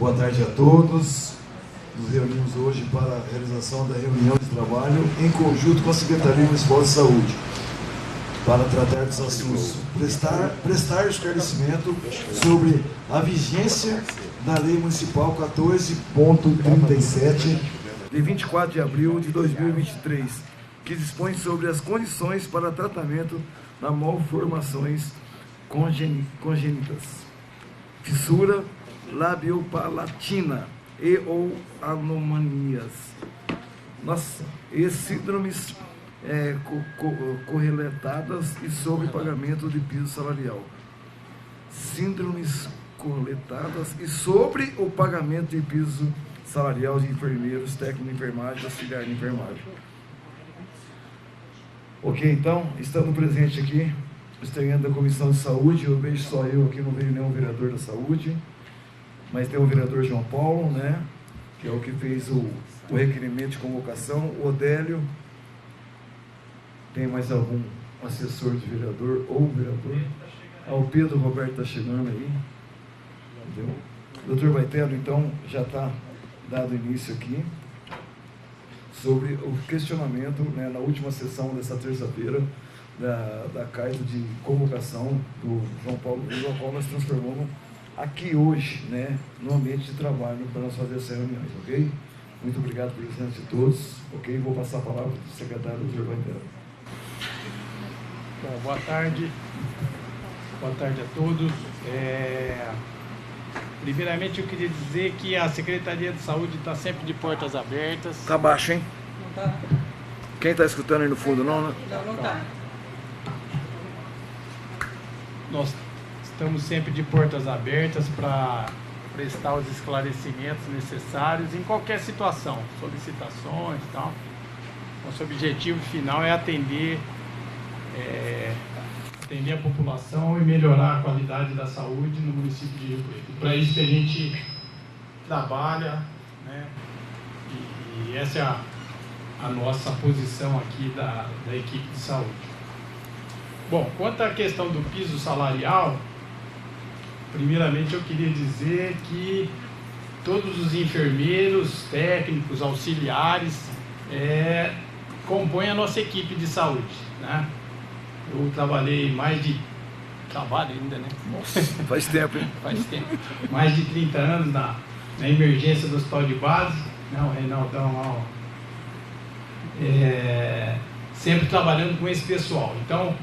Boa tarde a todos. Nos reunimos hoje para a realização da reunião de trabalho em conjunto com a Secretaria Municipal de Saúde, para tratar dos assuntos, prestar esclarecimento sobre a vigência da Lei Municipal 14.37, de 24 de abril de 2023, que dispõe sobre as condições para tratamento das malformações congênitas, fissura labiopalatina e ou anomalias. E síndromes correlatadas e sobre pagamento de piso salarial. Síndromes correlatadas e sobre o pagamento de piso salarial de enfermeiros, técnico de enfermagem, auxiliar de enfermagem. Ok, então, estando presente aqui, estreando da Comissão de Saúde, eu vejo só eu aqui, não veio nenhum vereador da Saúde, mas tem o vereador João Paulo, né, que é o que fez o requerimento de convocação, o Odélio, tem mais algum assessor de vereador ou vereador? O Pedro Roberto está chegando aí, entendeu? Doutor Baitello, então, já está dado início aqui, sobre o questionamento, né, na última sessão dessa terça-feira, da carta de convocação do João Paulo, do qual nós transformamos aqui hoje, né, no ambiente de trabalho, para nós fazer essas reuniões, ok? Muito obrigado pela presença de todos, ok? Vou passar a palavra para o secretário Dr. Baitello. Bom, boa tarde a todos. Primeiramente eu queria dizer que a Secretaria de Saúde está sempre de portas abertas. Tá baixo, hein? Não tá. Quem está escutando aí no fundo, não, né? Não tá. Nós estamos sempre de portas abertas para prestar os esclarecimentos necessários em qualquer situação, solicitações e tal. Nosso objetivo final é atender a população e melhorar a qualidade da saúde no município de Rio Preto. Para isso que a gente trabalha, né? E essa é a nossa posição aqui da equipe de saúde. Bom, quanto à questão do piso salarial, primeiramente eu queria dizer que todos os enfermeiros, técnicos, auxiliares compõem a nossa equipe de saúde, né? Eu trabalhei trabalho ainda, né? Nossa, faz tempo, hein? Faz tempo. Mais de 30 anos na emergência do hospital de base. Não, Reinaldão, ó. Sempre trabalhando com esse pessoal. Então,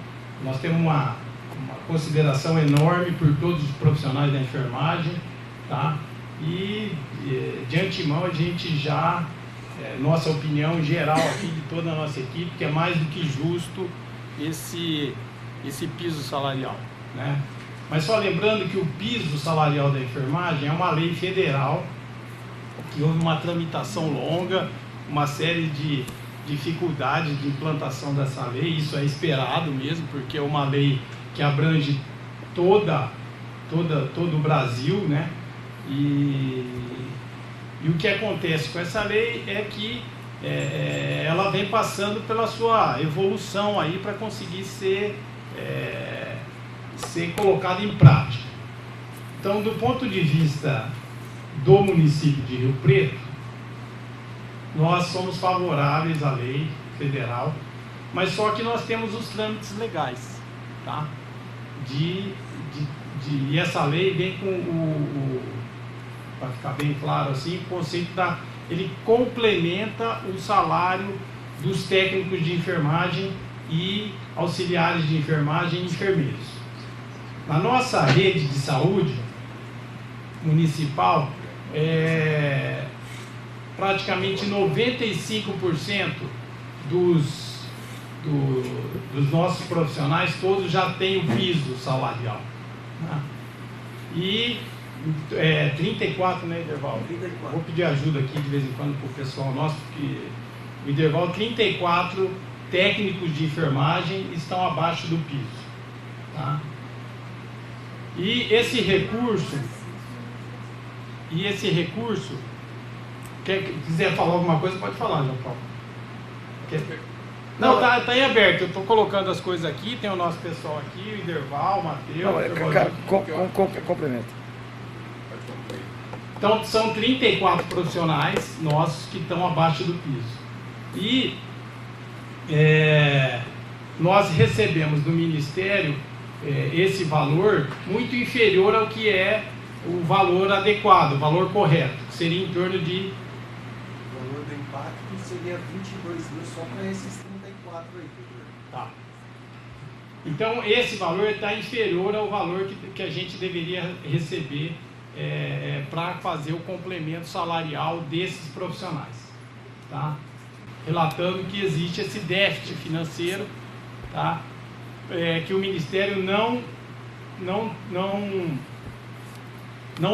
nós temos uma consideração enorme por todos os profissionais da enfermagem, tá? E de antemão a gente já, nossa opinião geral aqui de toda a nossa equipe, que é mais do que justo esse piso salarial, né? Mas só lembrando que o piso salarial da enfermagem é uma lei federal, que houve uma tramitação longa, uma série de dificuldades de implantação dessa lei. Isso é esperado mesmo, porque é uma lei que abrange todo o Brasil, né? E o que acontece com essa lei é que ela vem passando pela sua evolução aí para conseguir ser colocada em prática. Então, do ponto de vista do município de Rio Preto, nós somos favoráveis à lei federal, mas só que nós temos os trâmites legais, tá? E essa lei vem com para ficar bem claro assim, o conceito ele complementa o salário dos técnicos de enfermagem e auxiliares de enfermagem e enfermeiros. Na nossa rede de saúde municipal, praticamente 95% dos nossos profissionais todos já têm o piso salarial, né? E 34, né, Idervaldo? 34. Vou pedir ajuda aqui de vez em quando para o pessoal nosso, porque o Idervaldo, 34 técnicos de enfermagem estão abaixo do piso, tá? E esse recurso, quiser falar alguma coisa, pode falar, João Paulo. Não, tá em aberto. Eu estou colocando as coisas aqui, tem o nosso pessoal aqui, o Iderval, o Matheus. Complemento. Então, são 34 profissionais nossos que estão abaixo do piso. E nós recebemos do Ministério esse valor muito inferior ao que é o valor adequado, o valor correto, que seria em torno de... O valor do impacto seria 22 mil só para esses 34 aí. Tá. Então, esse valor está inferior ao valor que a gente deveria receber para fazer o complemento salarial desses profissionais. Tá? Relatando que existe esse déficit financeiro, tá? Que o Ministério não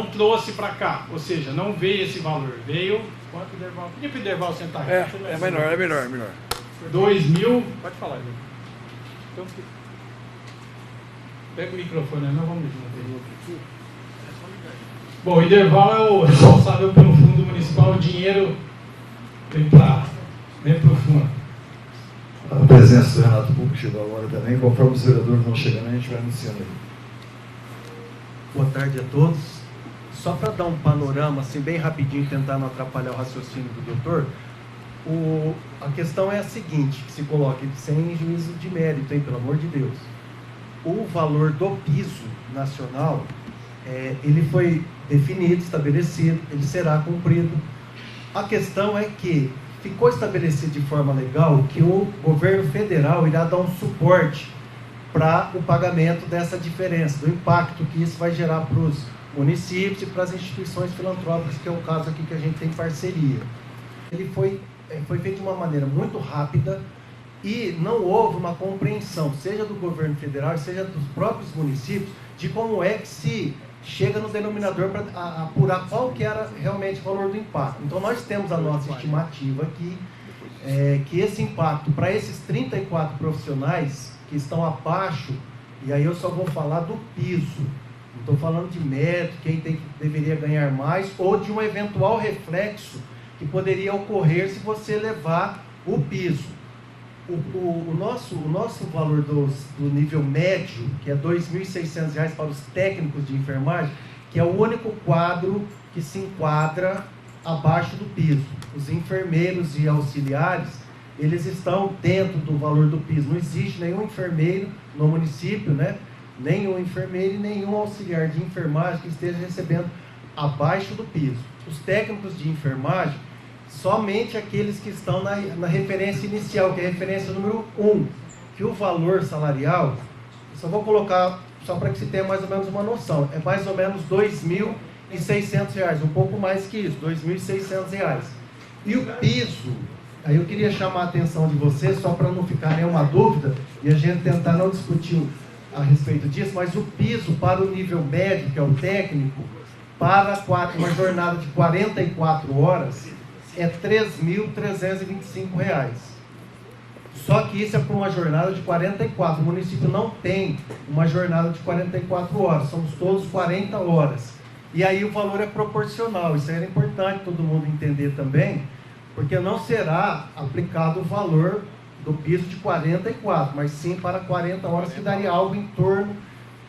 trouxe para cá, ou seja, não veio esse valor. Veio... Quanto, Derval? Pedia para o Derval sentar aqui. É melhor. 2.000... Pode falar, gente. Então, pega o microfone, nós vamos ver. Bom, o Derval é o responsável pelo fundo municipal, o dinheiro vem para o fundo. A presença do Renato Bucco chegou agora também. Conforme os vereadores vão chegando, a gente vai anunciando aí. Boa tarde a todos. Só para dar um panorama, assim, bem rapidinho, tentar não atrapalhar o raciocínio do doutor, a questão é a seguinte, que se coloca sem juízo de mérito, hein, pelo amor de Deus. O valor do piso nacional, ele foi definido, estabelecido, ele será cumprido. A questão é que ficou estabelecido de forma legal que o governo federal irá dar um suporte para o pagamento dessa diferença, do impacto que isso vai gerar para os municípios e para as instituições filantrópicas, que é o caso aqui que a gente tem parceria. Ele foi feito de uma maneira muito rápida e não houve uma compreensão, seja do governo federal, seja dos próprios municípios, de como é que se chega no denominador para apurar qual que era realmente o valor do impacto. Então nós temos a nossa estimativa aqui, que esse impacto para esses 34 profissionais que estão abaixo, e aí eu só vou falar do piso, não estou falando de mérito, quem deveria ganhar mais, ou de um eventual reflexo que poderia ocorrer se você levar o piso. O nosso valor do nível médio, que é R$ 2.600 para os técnicos de enfermagem, que é o único quadro que se enquadra abaixo do piso. Os enfermeiros e auxiliares, eles estão dentro do valor do piso. Não existe nenhum enfermeiro no município, né? Nenhum enfermeiro e nenhum auxiliar de enfermagem que esteja recebendo abaixo do piso. Os técnicos de enfermagem, somente aqueles que estão na referência inicial, que é a referência número 1, que o valor salarial, só vou colocar, só para que se tenha mais ou menos uma noção, é mais ou menos R$ 2.600, um pouco mais que isso, R$ 2.600. E o piso, aí eu queria chamar a atenção de vocês, só para não ficar nenhuma dúvida, e a gente tentar não discutir a respeito disso, mas o piso para o nível médio, que é o técnico, para uma jornada de 44 horas, é R$ 3.325. Só que isso é para uma jornada de 44. O município não tem uma jornada de 44 horas, somos todos 40 horas. E aí o valor é proporcional, isso era importante todo mundo entender também, porque não será aplicado o valor do piso de 44, mas sim para 40 horas, que daria algo em torno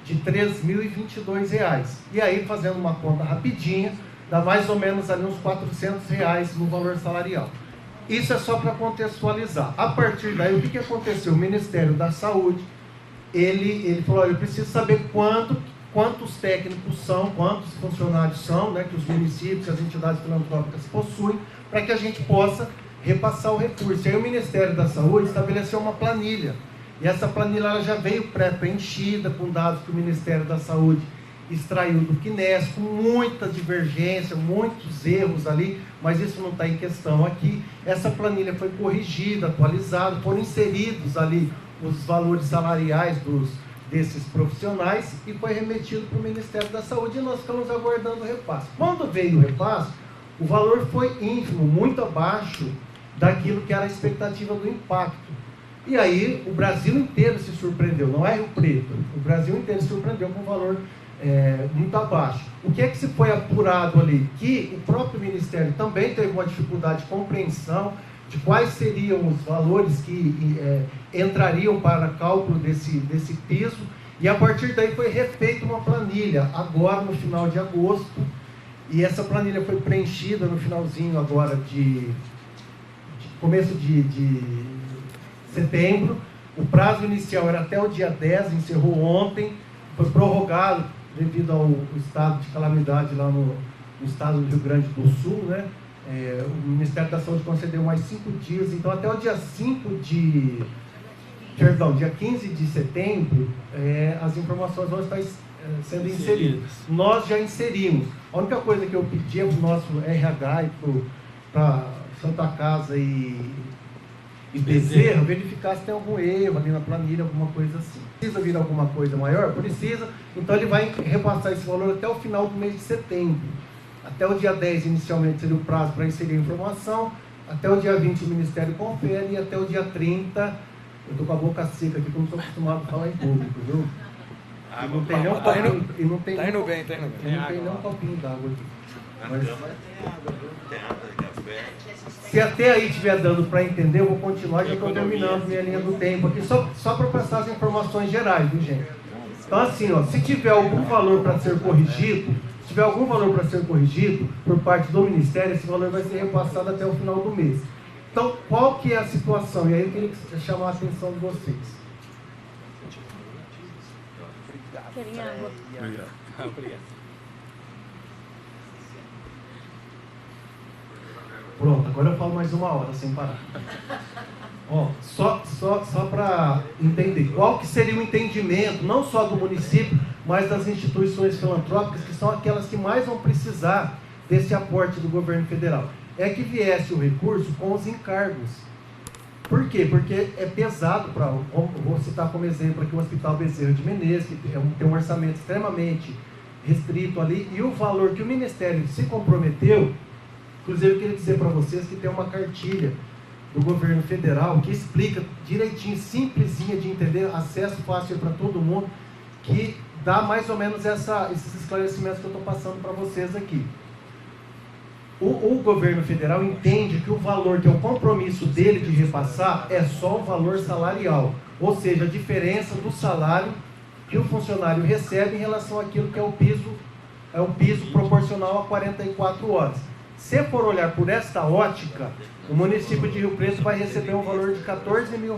de R$ 3.022. E aí, fazendo uma conta rapidinha, dá mais ou menos ali uns R$ 400 no valor salarial. Isso é só para contextualizar. A partir daí, o que aconteceu? O Ministério da Saúde, ele falou, eu preciso saber quantos técnicos são, quantos funcionários são, né, que os municípios, as entidades filantrópicas possuem, para que a gente possa repassar o recurso. E aí o Ministério da Saúde estabeleceu uma planilha. E essa planilha ela já veio pré-preenchida, com dados que o Ministério da Saúde extraiu do CNES, com muita divergência, muitos erros ali, mas isso não está em questão aqui. Essa planilha foi corrigida, atualizada, foram inseridos ali os valores salariais desses profissionais e foi remetido para o Ministério da Saúde e nós ficamos aguardando o repasse. Quando veio o repasse, o valor foi ínfimo, muito abaixo daquilo que era a expectativa do impacto. E aí o Brasil inteiro se surpreendeu, não é Rio Preto, o Brasil inteiro se surpreendeu com o valor muito abaixo. O que é que se foi apurado ali? Que o próprio Ministério também teve uma dificuldade de compreensão de quais seriam os valores que entrariam para cálculo desse piso, e a partir daí foi refeita uma planilha, agora no final de agosto, E essa planilha foi preenchida no finalzinho agora começo de setembro. O prazo inicial era até o dia 10, encerrou ontem, foi prorrogado devido ao estado de calamidade lá no estado do Rio Grande do Sul, né? O Ministério da Saúde concedeu mais 5 dias, então até o dia 15 de setembro, as informações vão estar sendo inseridas. Nós já inserimos. A única coisa que eu pedi para o nosso RH e para Santa Casa e Bezerra verificar se tem algum erro ali na planilha, alguma coisa assim. Precisa vir alguma coisa maior? Precisa. Então ele vai repassar esse valor até o final do mês de setembro. Até o dia 10 inicialmente seria o prazo para inserir a informação, até o dia 20 o Ministério confere e até o dia 30, eu estou com a boca seca aqui, como estou acostumado a falar em público, viu? E não tem nem um copinho, e não tem nem um copinho d'água aqui. Mas, se até aí estiver dando para entender, eu vou continuar, já estou terminando minha linha do tempo aqui, só para passar as informações gerais, viu, gente? Então assim, ó, se tiver algum valor para ser corrigido, por parte do Ministério, esse valor vai ser repassado até o final do mês. Então, qual que é a situação? E aí eu queria chamar a atenção de vocês. Obrigado. Pronto, agora eu falo mais 1 hora sem parar. Ó, só para entender, qual que seria o entendimento, não só do município, mas das instituições filantrópicas, que são aquelas que mais vão precisar desse aporte do governo federal. É que viesse o recurso com os encargos. Por quê? Porque é pesado para... Vou citar como exemplo aqui o Hospital Bezerra de Menezes, que tem um orçamento extremamente restrito ali, e o valor que o Ministério se comprometeu, inclusive eu queria dizer para vocês que tem uma cartilha do governo federal que explica direitinho, simplesinha de entender, acesso fácil para todo mundo, que dá mais ou menos esses esclarecimentos que eu estou passando para vocês aqui. O governo federal entende que o valor, que é o compromisso dele de repassar, é só o valor salarial, ou seja, a diferença do salário que o funcionário recebe em relação àquilo que é o piso proporcional a 44 horas. Se for olhar por esta ótica, o município de Rio Preto vai receber um valor de R$14 mil.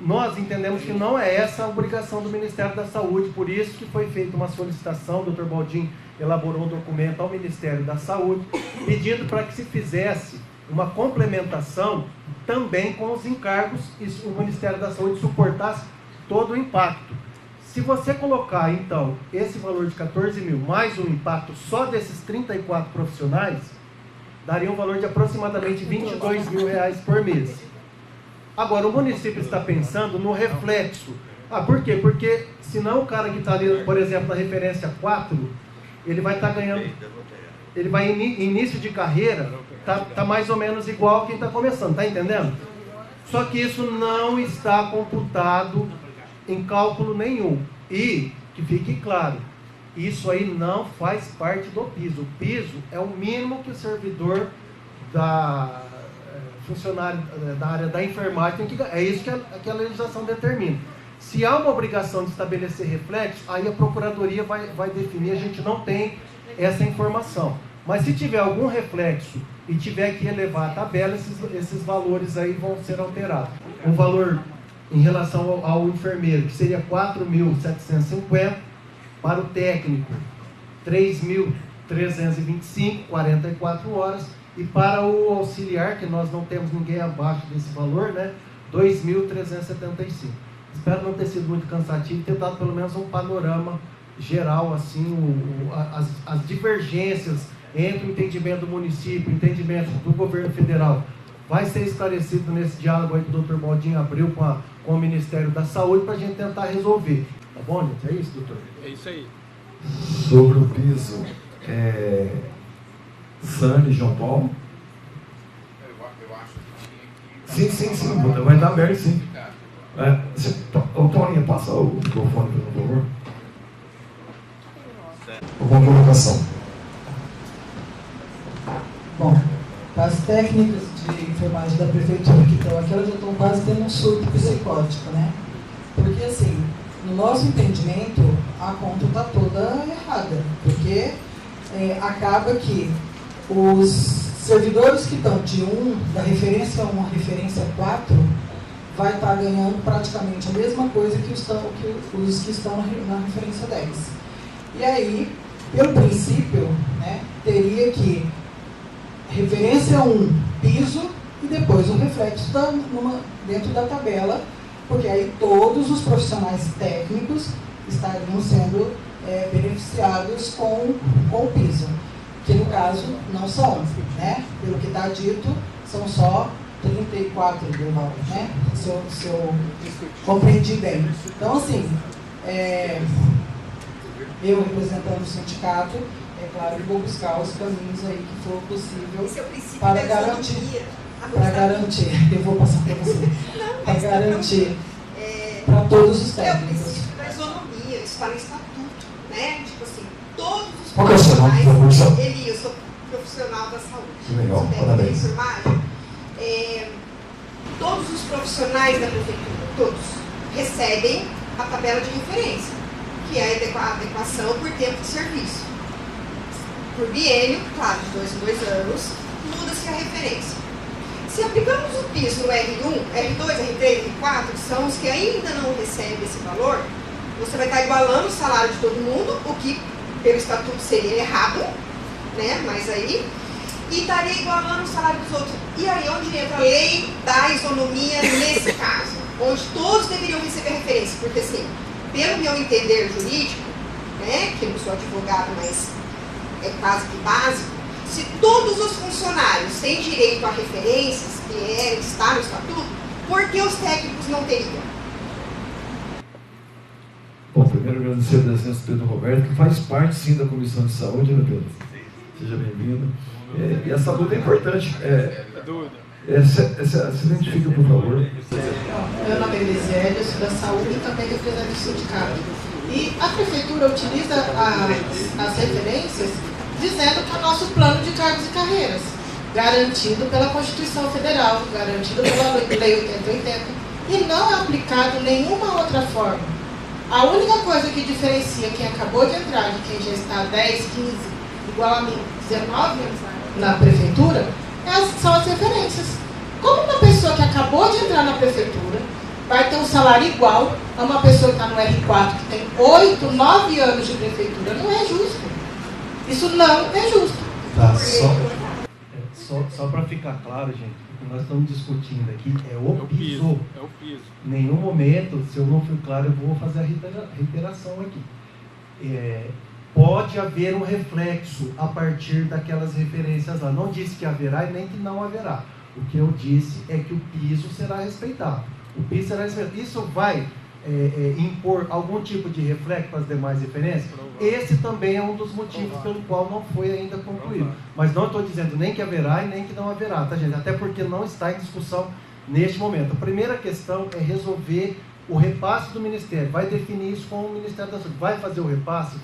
Nós entendemos que não é essa a obrigação do Ministério da Saúde, por isso que foi feita uma solicitação, o Dr. Baldin elaborou um documento ao Ministério da Saúde, pedindo para que se fizesse uma complementação também com os encargos e o Ministério da Saúde suportasse todo o impacto. Se você colocar, então, esse valor de 14 mil mais o impacto só desses 34 profissionais, daria um valor de aproximadamente R$22 mil por mês. Agora, o município está pensando no reflexo. Por quê? Porque senão o cara que está ali, por exemplo, na referência 4, ele vai estar ganhando, ele vai início de carreira, tá mais ou menos igual quem está começando, tá entendendo? Só que isso não está computado em cálculo nenhum. E, que fique claro, isso aí não faz parte do piso. O piso é o mínimo que o servidor funcionário da área da enfermagem tem que ganhar. É isso que a legislação determina. Se há uma obrigação de estabelecer reflexo, aí a Procuradoria vai definir, a gente não tem essa informação. Mas se tiver algum reflexo e tiver que elevar a tabela, esses valores aí vão ser alterados. O valor em relação ao enfermeiro, que seria 4.750, para o técnico, 3.325, 44 horas, e para o auxiliar, que nós não temos ninguém abaixo desse valor, né, 2.375. Espero não ter sido muito cansativo e ter dado pelo menos um panorama geral, assim, as divergências entre o entendimento do município e o entendimento do governo federal. Vai ser esclarecido nesse diálogo aí que o Dr. Baldin abriu com o Ministério da Saúde para a gente tentar resolver. Tá bom, gente? É isso, doutor? É isso aí. Sobre o piso, Sani, João Paulo? Eu acho que Sim, vai dar merda, sim. Ô, Toninha, passa o microfone, por favor. Alguma colocação? Bom, as técnicas de enfermagem da prefeitura que estão aqui, elas já estão quase tendo um surto psicótico, né? Porque, assim, no nosso entendimento, a conta está toda errada. Porque acaba que os servidores que estão da referência 1 à referência 4 vai estar ganhando praticamente a mesma coisa que os que estão na referência 10. E aí, pelo princípio, né, teria que referência 1, piso, e depois o reflexo dentro da tabela, porque aí todos os profissionais técnicos estariam sendo beneficiados com o piso, que no caso não são, né? Pelo que está dito, são só 34 global, né? Se eu compreendi bem. Então, assim, eu representando o sindicato, é claro que vou buscar os caminhos aí que for possível para garantir. Para garantir, eu vou passar para você. Para garantir para todos os técnicos. É o princípio da isonomia, isso está no estatuto, né? Tipo assim, todos os Qual que é o seu nome, por favor? Eli, eu sou profissional da saúde. Que legal, sou técnica parabéns. de enfermagem. Todos os profissionais da prefeitura, todos, recebem a tabela de referência, que é a adequação por tempo de serviço. Por biênio, claro, de 2 em 2 anos, muda-se a referência. Se aplicamos o piso no R1, R2, R3, R4, que são os que ainda não recebem esse valor, você vai estar igualando o salário de todo mundo, o que pelo estatuto seria errado, né? Mas aí, e estaria igualando o salário dos outros. E aí onde entra a lei da isonomia nesse caso? Onde todos deveriam receber referência, porque assim, pelo meu entender jurídico, né, que eu não sou advogado, mas é quase que básico, se todos os funcionários têm direito a referências, que está no estatuto, por que os técnicos não teriam? Bom, primeiro agradecer a presença do Pedro Roberto, que faz parte sim da Comissão de Saúde, né, Pedro? Seja bem-vindo. E a saúde é importante. Se identifica, por favor. Meu nome é Elisiele, eu sou da saúde e também represento o sindicato. E a prefeitura utiliza as referências dizendo que é o nosso plano de cargos e carreiras, garantido pela Constituição Federal, garantido pela Lei 8080, e não é aplicado nenhuma outra forma. A única coisa que diferencia quem acabou de entrar de quem já está há 10, 15, igual a mim, 19 na prefeitura, são as referências. Como uma pessoa que acabou de entrar na prefeitura vai ter um salário igual a uma pessoa que está no R4, que tem 8, 9 anos de prefeitura, não é justo. Isso não é justo. Tá, só para ficar claro, gente, o que nós estamos discutindo aqui é o piso. É o piso. Em nenhum momento, se eu não fui claro, eu vou fazer a reiteração aqui. Pode haver um reflexo a partir daquelas referências lá. Não disse que haverá e nem que não haverá. O que eu disse é que o piso será respeitado. O piso será respeitado. Isso vai impor algum tipo de reflexo para as demais referências? Esse também é um dos motivos pelo qual não foi ainda concluído. Mas não estou dizendo nem que haverá e nem que não haverá, tá, gente? Até porque não está em discussão neste momento. A primeira questão é resolver o repasse do Ministério. Vai definir isso com o Ministério da Saúde. Vai fazer o repasse?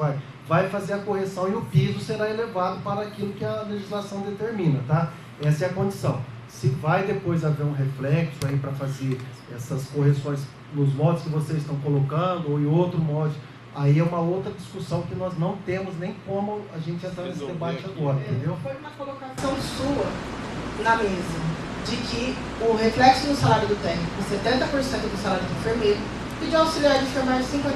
Vai fazer a correção e o piso será elevado para aquilo que a legislação determina, tá? Essa é a condição. Se vai depois haver um reflexo aí para fazer essas correções nos modos que vocês estão colocando ou em outro modo, aí é uma outra discussão que nós não temos nem como a gente entrar nesse debate agora, entendeu? Foi uma colocação sua na mesa de que o reflexo no salário do técnico, 70% do salário do enfermeiro, e de auxiliar de enfermagem 50%.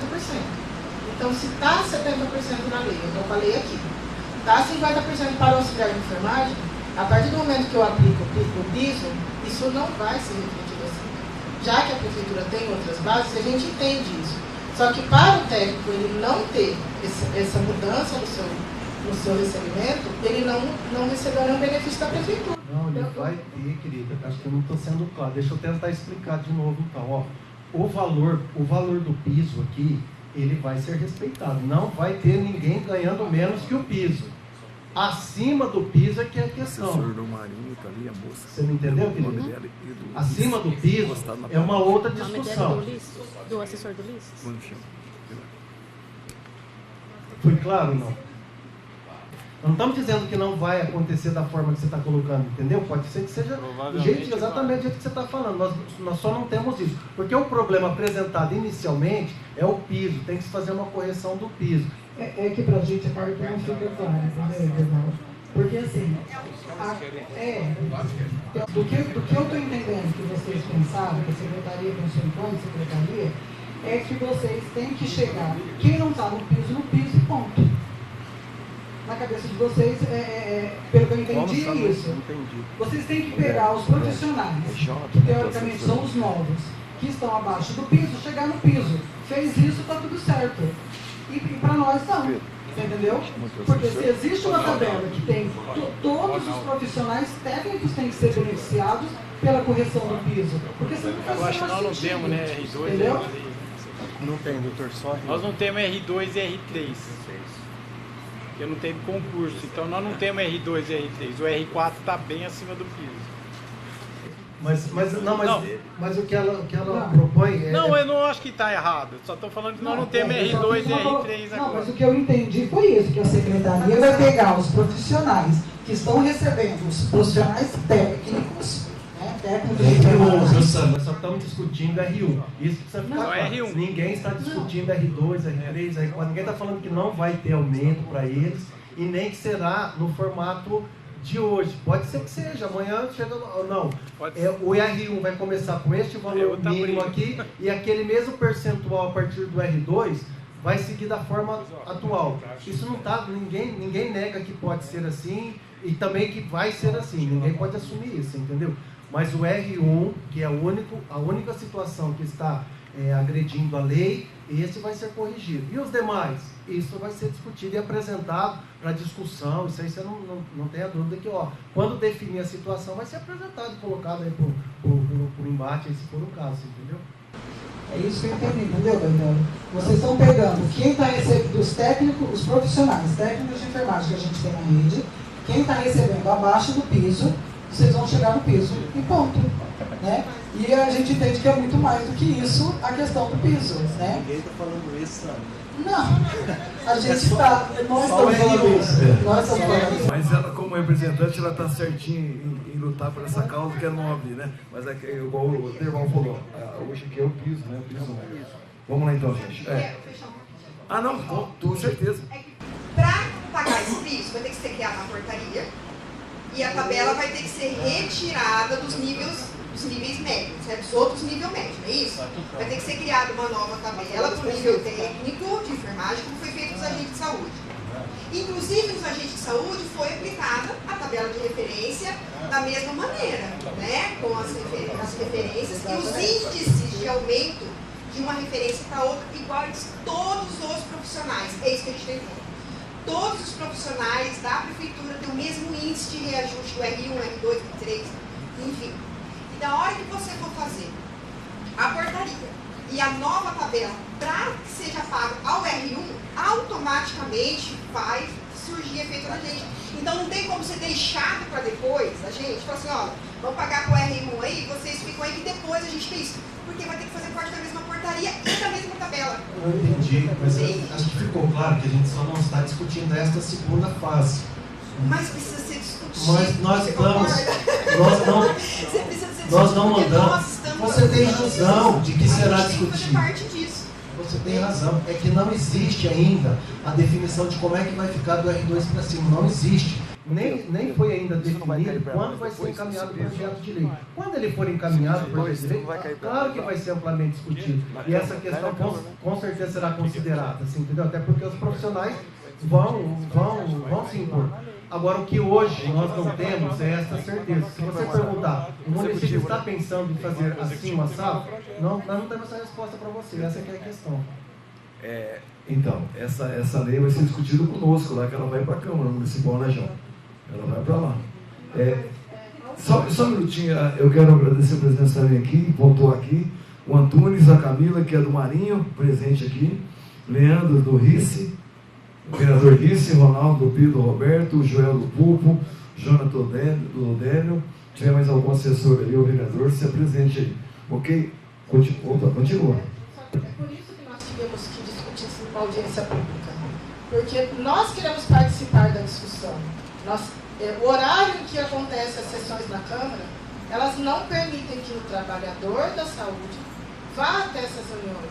Então, se está 70% na lei, eu falei aqui, está 50% para o auxiliar de enfermagem, a partir do momento que eu aplico o piso, isso não vai ser refletido assim. Já que a prefeitura tem outras bases, a gente entende isso. Só que para o técnico ele não ter essa mudança no seu recebimento, ele não receberá um benefício da prefeitura. Não, ele vai ter, querida. Acho que eu não estou sendo claro. Deixa eu tentar explicar de novo então. Ó, o valor do piso aqui, ele vai ser respeitado. Não vai ter ninguém ganhando menos que o piso. Acima do piso é que é a questão. Você me entendeu, querido? Acima do piso é uma outra discussão. Do assessor do Ulisses? Foi claro ou não? Não estamos dizendo que não vai acontecer da forma que você está colocando, entendeu? Pode ser que seja do jeito, exatamente do jeito que você está falando. Nós só não temos isso. Porque o problema apresentado inicialmente é o piso. Tem que se fazer uma correção do piso. É que para a gente a parte não fica clara, entendeu, Bernardo? Porque assim, do que eu estou entendendo que vocês pensaram, que a secretaria pensou enquanto secretaria, é que vocês têm que chegar, quem não está no piso e ponto. Na cabeça de vocês, pelo que eu entendi, é isso. Vocês têm que pegar os profissionais, que teoricamente são os novos, que estão abaixo do piso, chegar no piso. Fez isso, está tudo certo. E para nós não. Entendeu? Porque se existe uma tabela que tem todos os profissionais técnicos têm que ser beneficiados pela correção do piso. Porque senão não faz eu acho que nós não temos, né, R2 entendeu? e Não tem, doutor, só. nós não temos R2 e R3. Porque não teve concurso. Então nós não temos R2 e R3. O R4 está bem acima do piso. Mas o que ela propõe é... Não, eu não acho que está errado. Só estou falando que nós não temos R2 e R3 agora. Não, mas o que eu entendi foi isso, que a secretaria vai pegar os profissionais que estão recebendo, os profissionais técnicos, né, técnicos de enfermagem. Nós só estamos discutindo R1. Isso precisa ficar claro. R1. Ninguém está discutindo R2, R3, R4. Ninguém está falando que não vai ter aumento para eles e nem que será no formato de hoje. Pode ser que seja, amanhã chega ou não. O R1 vai começar com este valor mínimo aqui e aquele mesmo percentual a partir do R2 vai seguir da forma atual. Isso não está, ninguém nega que pode ser assim e também que vai ser assim. Ninguém pode assumir isso, entendeu? Mas o R1, que é a única situação que está agredindo a lei, esse vai ser corrigido. E os demais? Isso vai ser discutido e apresentado para discussão. Isso aí você não tenha dúvida que, quando definir a situação, vai ser apresentado e colocado aí por embate, aí, se for o caso, entendeu? É isso que eu entendi, entendeu, Daniel? Vocês estão pegando quem está recebendo, os técnicos, os profissionais, técnicos de enfermagem que a gente tem na rede, quem está recebendo abaixo do piso, vocês vão chegar no piso e ponto. Né? E a gente entende que é muito mais do que isso a questão do piso. Né? Ninguém está falando isso, sabe? Não, a gente está. Nós estamos falando isso. Nós estamos falando isso. Mas ela, como representante, ela está certinha em lutar por essa causa que é nobre, né? Mas é que, igual o Derval falou, hoje aqui é o piso, né? O piso. Vamos lá então, gente. Ah, não, com certeza. É que para pagar esse piso, vai ter que ser criada uma portaria e a tabela vai ter que ser retirada dos níveis médios, certo? Dos outros níveis médios, não é isso? Vai ter que ser criada uma nova tabela para o nível técnico de enfermagem, como foi feito nos agentes de saúde. Inclusive, nos agentes de saúde foi aplicada a tabela de referência da mesma maneira, né? Com as referências e os índices de aumento de uma referência para outra iguais todos os profissionais. É isso que a gente tem que ver. Todos os profissionais da prefeitura têm o mesmo índice de reajuste do R1, R2, R3, enfim. E na hora que você for fazer a portaria e a nova tabela para que seja pago ao R1, automaticamente vai surgir efeito na gente. Então não tem como ser deixado para depois, a gente fala assim, olha, vamos pagar com o R1 aí, vocês ficam aí que depois a gente fez. Porque vai ter que fazer parte da mesma portaria e da mesma tabela. Eu entendi, mas acho que ficou claro que a gente só não está discutindo esta segunda fase. Mas precisa ser discutido. Mas nós não mandamos. Você tem razão de que será discutido. Você tem razão. É que não existe ainda a definição de como é que vai ficar do R2 para cima. Não existe. Nem foi ainda definido quando vai ser encaminhado o projeto de lei. Quando ele for encaminhado o projeto de lei, claro que vai ser amplamente discutido. E essa questão com certeza será considerada, assim, entendeu? Até porque os profissionais vão se impor. Agora, o que hoje nós não temos é essa certeza. Se você perguntar, o município está pensando em fazer assim uma assado? Nós não temos essa resposta para você. Essa que é a questão. Então, essa lei vai ser discutida conosco lá, que ela vai para a Câmara Municipal, né, João? Ela vai para lá. Só um minutinho, eu quero agradecer a presença também aqui, voltou aqui, o Antunes, a Camila, que é do Marinho, presente aqui, Leandro do Rice, o vereador Rice, Ronaldo do Pio, do Roberto, o Joel do Pulpo, Jonathan do Délio, tiver mais algum assessor ali, o vereador, se apresente aí. Ok? Continua. É por isso que nós tivemos que discutir isso com a audiência pública. porque nós queremos participar da discussão. O horário em que acontecem as sessões na Câmara, elas não permitem que o trabalhador da saúde vá até essas reuniões.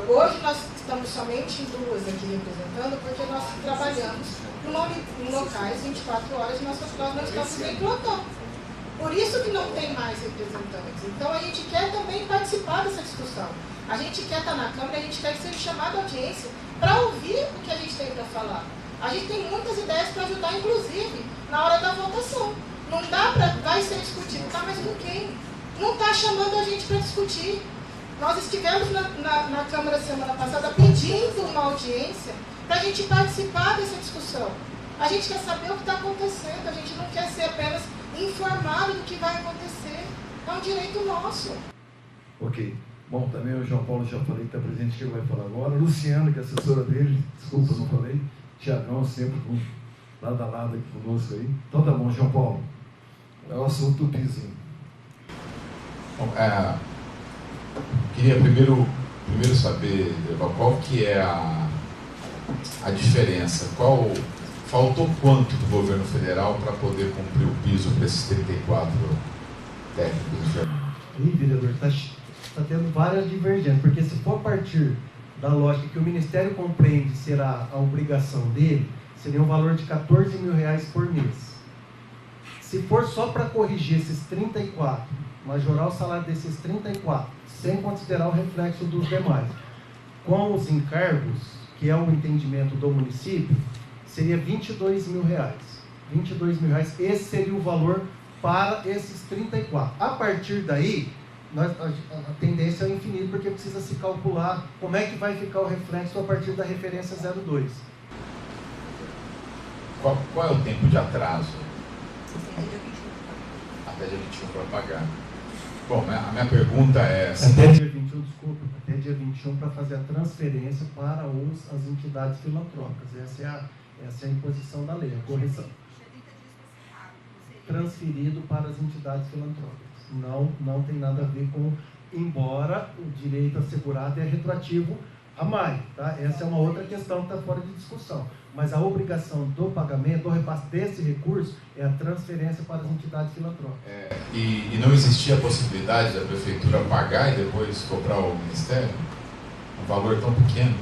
Hoje nós estamos somente em 2 aqui representando, porque nós trabalhamos em locais 24 horas e nós não estamos em plantão. Por isso que não tem mais representantes. Então a gente quer também participar dessa discussão. A gente quer estar na Câmara, a gente quer que seja chamado à audiência para ouvir o que a gente tem para falar. A gente tem muitas ideias para ajudar, inclusive, na hora da votação. Não dá para... Vai ser discutido, tá? Mas com quem? Não está chamando a gente para discutir. Nós estivemos na Câmara semana passada pedindo uma audiência para a gente participar dessa discussão. A gente quer saber o que está acontecendo, a gente não quer ser apenas informado do que vai acontecer. É um direito nosso. Ok. Bom, também o João Paulo já falei que está presente, que ele vai falar agora. Luciano, que é assessora dele, desculpa, não falei. Tiagão, sempre lado a lado aqui conosco aí. Então tá bom, João Paulo. É o assunto do pizinho. Bom, queria primeiro saber, Eva, qual que é a diferença? Faltou quanto do governo federal para poder cumprir o piso para esses 34 técnicos? Aí, vereador, está tendo várias divergências, porque se for a partir da lógica que o Ministério compreende será a obrigação dele, seria um valor de R$14 mil por mês. Se for só para corrigir esses 34, majorar o salário desses 34, sem considerar o reflexo dos demais, com os encargos, que é o entendimento do município, seria R$22 mil. R$22 mil, esse seria o valor para esses 34. A partir daí, a tendência é o infinito, porque precisa se calcular como é que vai ficar o reflexo a partir da referência 02. Qual é o tempo de atraso? Até dia 21 para pagar. Bom, a minha pergunta é... Até dia 21, desculpa, até dia 21 para fazer a transferência para as entidades filantrópicas. Essa é a imposição da lei, a correção. Transferido para as entidades filantrópicas. Não tem nada a ver com, embora o direito assegurado é retroativo a maio, tá? Essa é uma outra questão que está fora de discussão. Mas a obrigação do pagamento, do repasse desse recurso, é a transferência para as entidades filantrópicas. E não existia a possibilidade da prefeitura pagar e depois cobrar o Ministério? Um valor tão pequeno?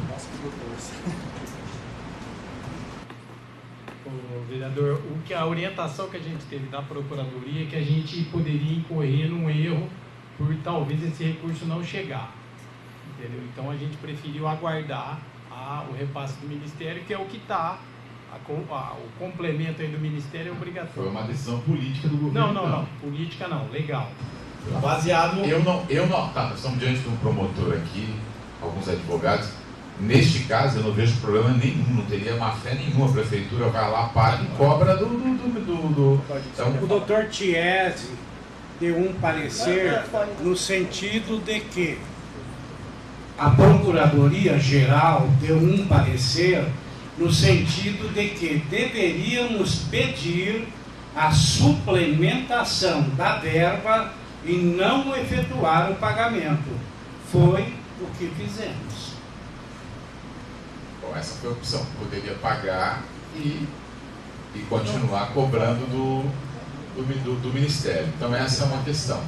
Vereador, a orientação que a gente teve da Procuradoria é que a gente poderia incorrer num erro por talvez esse recurso não chegar. Entendeu? Então a gente preferiu aguardar o repasse do Ministério, que é o que está. O complemento aí do Ministério é obrigatório. Foi uma decisão política do governo. Não. Política não, legal. Baseado no... Tá, nós estamos diante de um promotor aqui, alguns advogados. Neste caso, eu não vejo problema nenhum, não teria má fé nenhuma. A prefeitura vai lá, paga e cobra do... Então, o doutor Tiese deu um parecer no sentido de que a Procuradoria Geral deu um parecer no sentido de que deveríamos pedir a suplementação da verba e não efetuar o pagamento. Foi o que fizemos. Bom, essa foi a opção. Poderia pagar e continuar cobrando do Ministério. Então essa é uma questão.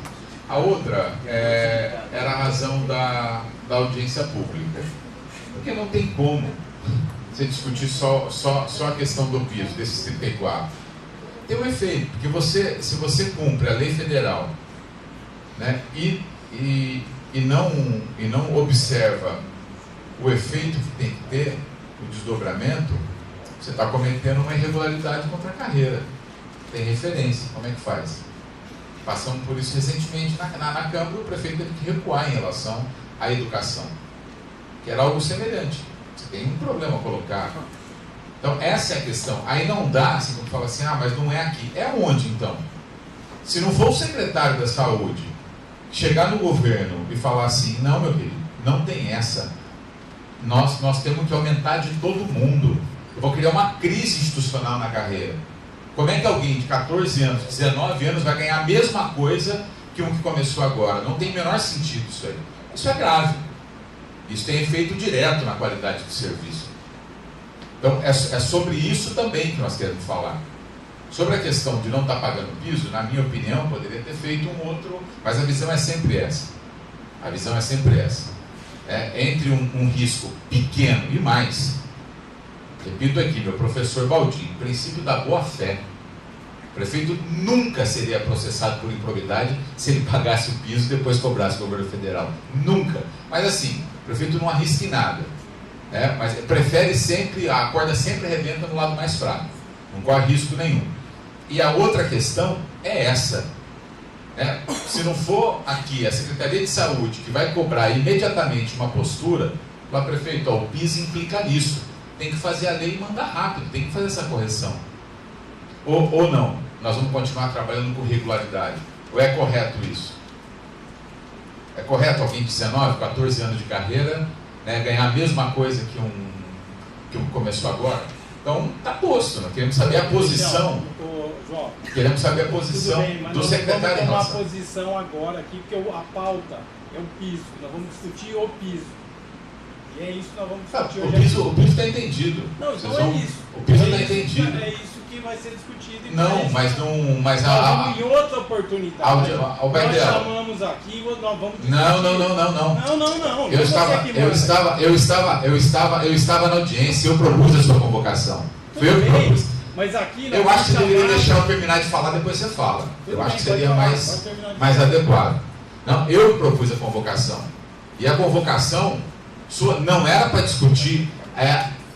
A outra era a razão da audiência pública. Porque não tem como você discutir só a questão do piso, desses 34. Tem um efeito, porque se você cumpre a lei federal, né, e não observa o efeito que tem que ter, o desdobramento, você está cometendo uma irregularidade contra a carreira. Tem referência, como é que faz? Passamos por isso recentemente na Câmara, o prefeito teve que recuar em relação à educação, que era algo semelhante. Você tem um problema a colocar. Então essa é a questão. Aí não dá, assim, como fala assim, mas não é aqui. É onde então? Se não for o secretário da saúde chegar no governo e falar assim, não, meu querido, não tem essa. Nós temos que aumentar de todo mundo. Eu vou criar uma crise institucional na carreira. Como é que alguém de 14 anos, 19 anos vai ganhar a mesma coisa que um que começou agora? Não tem o menor sentido isso aí. Isso é grave. Isso tem efeito direto na qualidade do serviço. Então, é sobre isso também que nós queremos falar. Sobre a questão de não estar pagando piso, na minha opinião, poderia ter feito um outro, mas a visão é sempre essa. A visão é sempre essa. Entre um risco pequeno e mais, repito aqui, meu professor Baldinho, princípio da boa-fé. O prefeito nunca seria processado por improbidade se ele pagasse o piso e depois cobrasse o governo federal. Nunca. Mas assim, o prefeito não arrisque nada. Mas prefere sempre, a corda sempre arrebenta no lado mais fraco. Não corre risco nenhum. E a outra questão é essa. Se não for aqui a Secretaria de Saúde que vai cobrar imediatamente uma postura, lá, prefeito, o PIS implica nisso. Tem que fazer a lei e mandar rápido, tem que fazer essa correção. Ou não, nós vamos continuar trabalhando com regularidade. Ou é correto isso? É correto alguém de 19, 14 anos de carreira, ganhar a mesma coisa que um começou agora? Então, está posto, nós queremos saber a posição. João, queremos saber a posição do secretário em relação. Vamos tomar posição agora aqui, porque a pauta é o piso. Nós vamos discutir o piso. E é isso que nós vamos discutir hoje. O piso está entendido. Não, então é isso. O piso está entendido. É isso que vai ser discutido. Não, mas não. Mas em outra oportunidade. Nós chamamos aqui, nós vamos discutir. Não. Eu estava na audiência, eu propus a sua convocação. Foi eu que propus. Mas aqui eu acho que você deveria deixar eu terminar de falar, depois você fala. Eu acho que seria mais adequado. Não, eu propus a convocação. E a convocação sua não era para discutir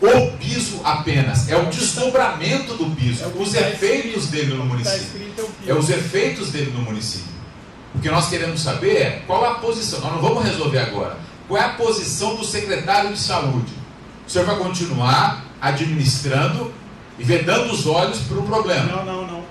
o piso apenas, é o desdobramento do piso, os efeitos dele no município. Os efeitos dele no município. O que nós queremos saber é qual a posição. Nós não vamos resolver agora. Qual é a posição do secretário de saúde? O senhor vai continuar administrando e vedando os olhos para o problema? Não.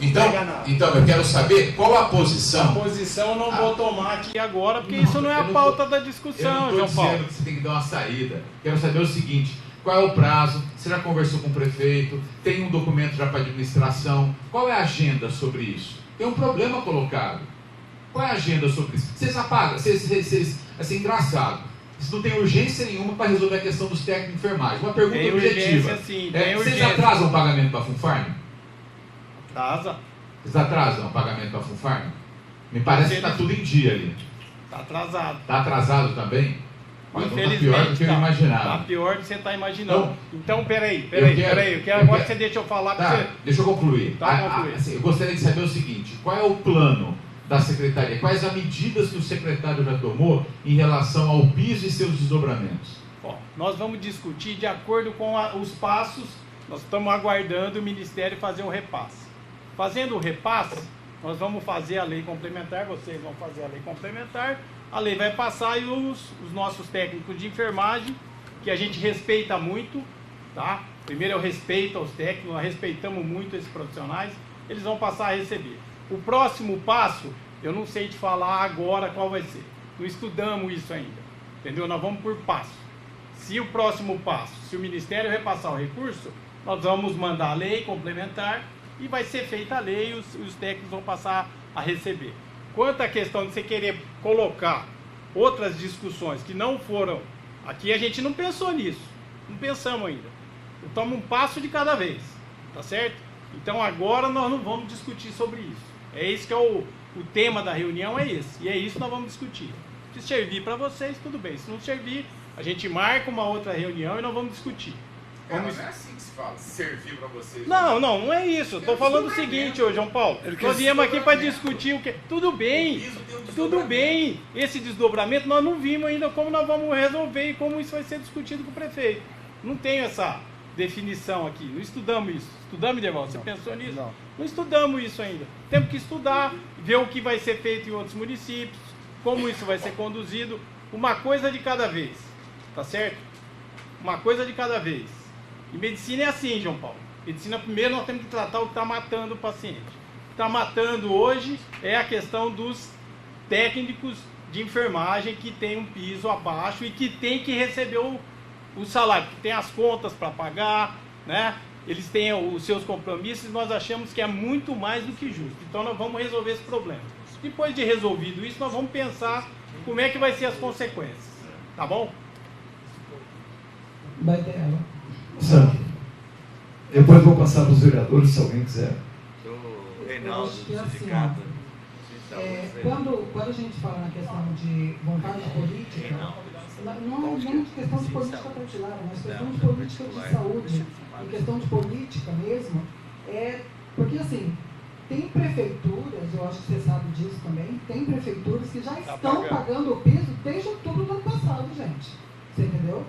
Então eu quero saber qual a posição. A posição eu não vou tomar aqui agora, porque isso não é a pauta da discussão, João Paulo. Eu não estou dizendo que você tem que dar uma saída. Quero saber o seguinte: qual é o prazo? Você já conversou com o prefeito? Tem um documento já para administração? Qual é a agenda sobre isso? Tem um problema colocado. Qual é a agenda sobre isso? Vocês apagam, assim, engraçado. Isso não tem urgência nenhuma para resolver a questão dos técnicos de enfermagem. Uma pergunta tem objetiva. Urgência, sim, vocês atrasam o pagamento para a Funfarm? Atrasa. Vocês atrasam o pagamento para a Funfarm? Me parece que está tudo em dia ali. Está atrasado. Está atrasado também? Infelizmente, está pior do que eu imaginava. Está pior do que você está imaginando. Então, peraí. Eu quero agora que você deixa eu falar. Deixa eu concluir. Concluir. Assim, eu gostaria de saber o seguinte: qual é o plano da secretaria? Quais as medidas que o secretário já tomou em relação ao piso e seus desdobramentos? Nós vamos discutir de acordo com os passos. Nós estamos aguardando o Ministério fazer um repasse. Fazendo o repasse, nós vamos fazer a lei complementar, vocês vão fazer a lei complementar, a lei vai passar e os nossos técnicos de enfermagem, que a gente respeita muito, tá? Primeiro eu respeito aos técnicos, nós respeitamos muito esses profissionais, eles vão passar a receber. O próximo passo, eu não sei te falar agora qual vai ser. Não estudamos isso ainda, entendeu? Nós vamos por passo. Se o próximo passo, se o Ministério repassar o recurso, nós vamos mandar a lei complementar e vai ser feita a lei e os técnicos vão passar a receber. Quanto à questão de você querer colocar outras discussões que não foram... Aqui a gente não pensou nisso, não pensamos ainda. Então, um passo de cada vez, tá certo? Então agora nós não vamos discutir sobre isso. É esse que é o tema da reunião, é esse. E é isso que nós vamos discutir. Se servir para vocês, tudo bem. Se não servir, a gente marca uma outra reunião e nós vamos discutir. Não é assim que se fala, servir para vocês. Não é isso. Eu estou falando o seguinte, ô João Paulo. Nós viemos aqui para discutir o que. Tudo bem. Esse desdobramento nós não vimos ainda como nós vamos resolver e como isso vai ser discutido com o prefeito. Não tenho essa definição aqui. Não estudamos isso. Estudamos, Devaldo? Você pensou nisso? Não estudamos isso ainda. Temos que estudar, ver o que vai ser feito em outros municípios, como isso vai ser conduzido. Uma coisa de cada vez. Tá certo? Uma coisa de cada vez. E medicina é assim, João Paulo. Medicina, primeiro, nós temos que tratar o que está matando o paciente. O que está matando hoje é a questão dos técnicos de enfermagem que tem um piso abaixo e que tem que receber o salário, que tem as contas para pagar, né? Eles têm os seus compromissos e nós achamos que é muito mais do que justo. Então, nós vamos resolver esse problema. Depois de resolvido isso, nós vamos pensar como é que vai ser as consequências. Tá bom? Vai ter ela. Sangue. Depois vou passar para os vereadores, se alguém quiser. O Reinaldo, do assim, sindicato. Quando a gente fala na questão de vontade política, não é questão de política partidária, mas questão de política de saúde, e questão de política mesmo, porque assim, tem prefeituras, eu acho que você sabe disso também, tem prefeituras que já estão pagando o piso desde outubro do ano passado, gente. Você entendeu?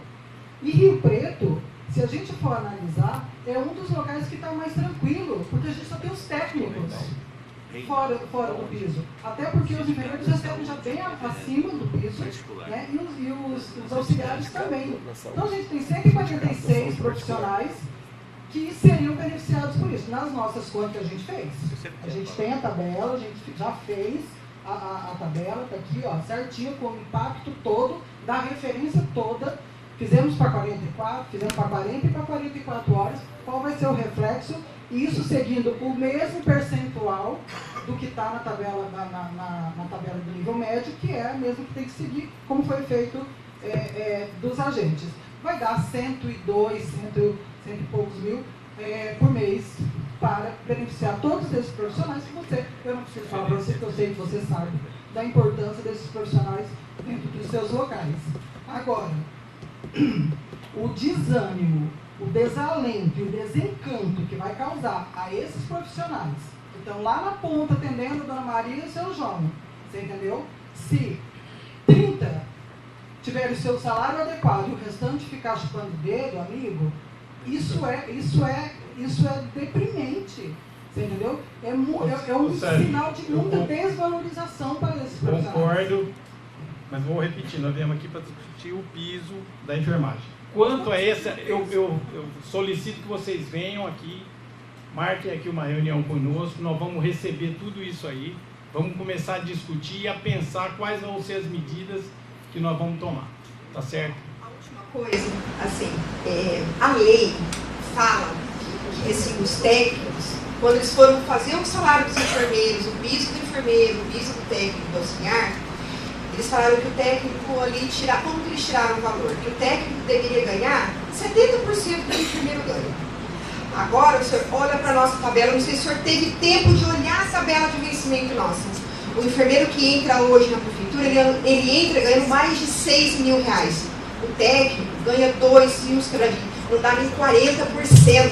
E Rio Preto, se a gente for analisar, é um dos locais que está mais tranquilo, porque a gente só tem os técnicos fora do piso. Até porque os enfermeiros recebem já bem acima do piso, né? E os auxiliares também. Então a gente tem 146 profissionais que seriam beneficiados por isso. Nas nossas contas que a gente fez. A gente tem a tabela, a gente já fez a tabela, está aqui, ó, certinho, com o impacto todo, da referência toda. Fizemos para 44, fizemos para 40 e para 44 horas. Qual vai ser o reflexo? E isso seguindo o mesmo percentual do que está na tabela, na tabela do nível médio, que é a mesma que tem que seguir, como foi feito dos agentes. Vai dar 102, 100 e poucos mil por mês para beneficiar todos esses profissionais que eu não preciso falar para você, porque eu sei que você sabe da importância desses profissionais dentro dos seus locais. Agora, o desânimo, o desalento e o desencanto que vai causar a esses profissionais que estão lá na ponta atendendo a Dona Maria e o seu João, você entendeu? Se 30 tiverem o seu salário adequado e o restante ficar chupando o dedo, amigo, isso é deprimente, você entendeu? É um sinal de muita desvalorização para esses profissionais. Concordo, mas vou repetir, nós viemos aqui para discutir o piso da enfermagem. Quanto a essa, eu solicito que vocês venham aqui, marquem aqui uma reunião conosco, nós vamos receber tudo isso aí, vamos começar a discutir e a pensar quais vão ser as medidas que nós vamos tomar, tá certo? A última coisa, assim, a lei fala que os técnicos, quando eles foram fazer o salário dos enfermeiros, o piso do enfermeiro, o piso do técnico, do auxiliar, eles falaram que o técnico ali, como que eles tiraram o valor? Que o técnico deveria ganhar 70% do que o enfermeiro ganha. Agora, o senhor olha para a nossa tabela, não sei se o senhor teve tempo de olhar a tabela de vencimento nossa. O enfermeiro que entra hoje na prefeitura, ele entra ganhando mais de 6 mil reais. O técnico ganha 2 mil, não dá nem 40%,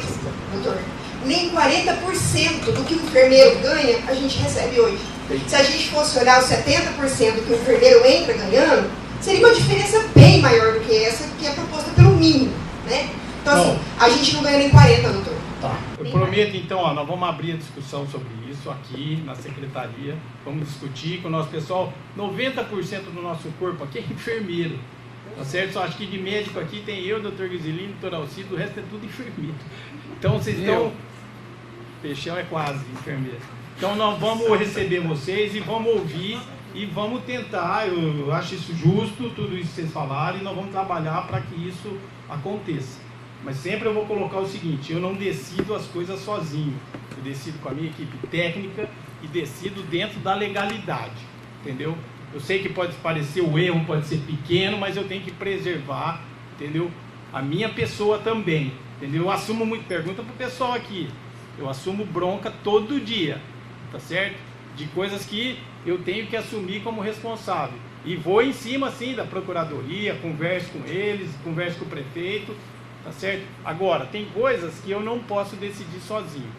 doutor. Nem 40% do que o enfermeiro ganha, a gente recebe hoje. Se a gente fosse olhar os 70% que o enfermeiro entra ganhando, seria uma diferença bem maior do que essa que é proposta pelo mínimo, né? Então, assim, a gente não ganha nem 40%, doutor. Tá. Eu prometo, então, nós vamos abrir a discussão sobre isso aqui na secretaria. Vamos discutir com o nosso pessoal. 90% do nosso corpo aqui é enfermeiro. Tá certo? Só acho que de médico aqui tem eu, doutor Guizelino, doutor Alcido, o resto é tudo enfermeiro. Então, vocês estão... Peixão é quase enfermeiro. Então nós vamos receber vocês e vamos ouvir e vamos tentar, eu acho isso justo, tudo isso que vocês falaram, e nós vamos trabalhar para que isso aconteça. Mas sempre eu vou colocar o seguinte, eu não decido as coisas sozinho, eu decido com a minha equipe técnica e decido dentro da legalidade, entendeu? Eu sei que pode parecer, o erro pode ser pequeno, mas eu tenho que preservar, entendeu? A minha pessoa também, entendeu? Eu assumo muito, pergunta para o pessoal aqui, eu assumo bronca todo dia, tá certo? De coisas que eu tenho que assumir como responsável. E vou em cima, sim, da procuradoria, converso com eles, converso com o prefeito, tá certo? Agora, tem coisas que eu não posso decidir sozinho.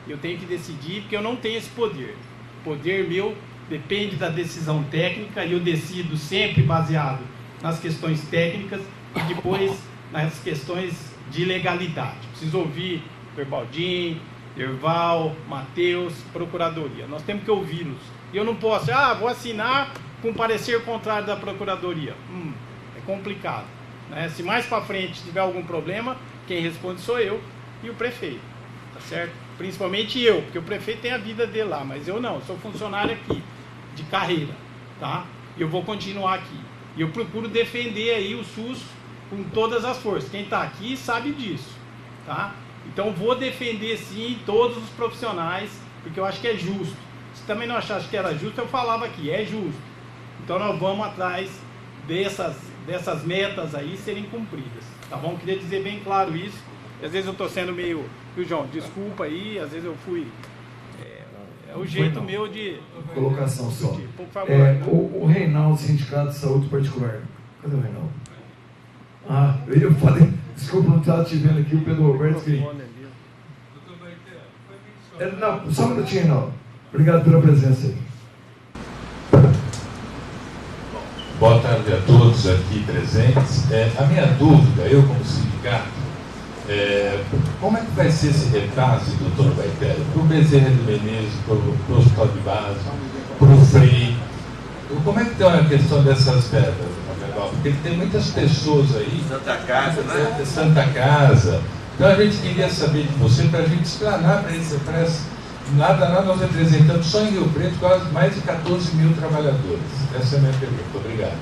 Eu tenho que decidir porque eu não tenho esse poder. O poder meu depende da decisão técnica e eu decido sempre baseado nas questões técnicas e depois nas questões de legalidade. Preciso ouvir o Baldinho, Erval, Matheus, Procuradoria. Nós temos que ouvi-los. E eu não posso, vou assinar com parecer contrário da Procuradoria. É complicado, né? Se mais para frente tiver algum problema, quem responde sou eu e o prefeito, tá certo? Principalmente eu, porque o prefeito tem a vida dele lá, mas eu não, eu sou funcionário aqui, de carreira, tá? E eu vou continuar aqui. E eu procuro defender aí o SUS com todas as forças. Quem está aqui sabe disso, tá? Então vou defender sim todos os profissionais, porque eu acho que é justo. Se também não achasse que era justo, eu falava aqui, é justo. Então nós vamos atrás dessas metas aí serem cumpridas, tá bom? Queria dizer bem claro isso, Às vezes eu estou sendo meio... Viu, João? Desculpa aí, às vezes eu fui... É o jeito meu de... Colocação só. Por favor. O Reinaldo, Sindicato de Saúde Particular. Cadê o Reinaldo? Eu falei... Desculpa, não estava te vendo aqui, o Pedro Roberto. Não, só um minutinho, Reinaldo. Obrigado pela presença aí. Boa tarde a todos aqui presentes. A minha dúvida, eu como sindicato, como é que vai ser esse repasse, doutor Baitelli, para o Bezerra de Menezes, para o Hospital de Base, para o FREI? Como é que está a questão dessas verbas, porque tem muitas pessoas aí... Santa Casa, né? Santa Casa. Então a gente queria saber de você, para a gente explanar para esse pressa. Nada, nós representamos só em Rio Preto quase mais de 14 mil trabalhadores. Essa é a minha pergunta. Obrigado.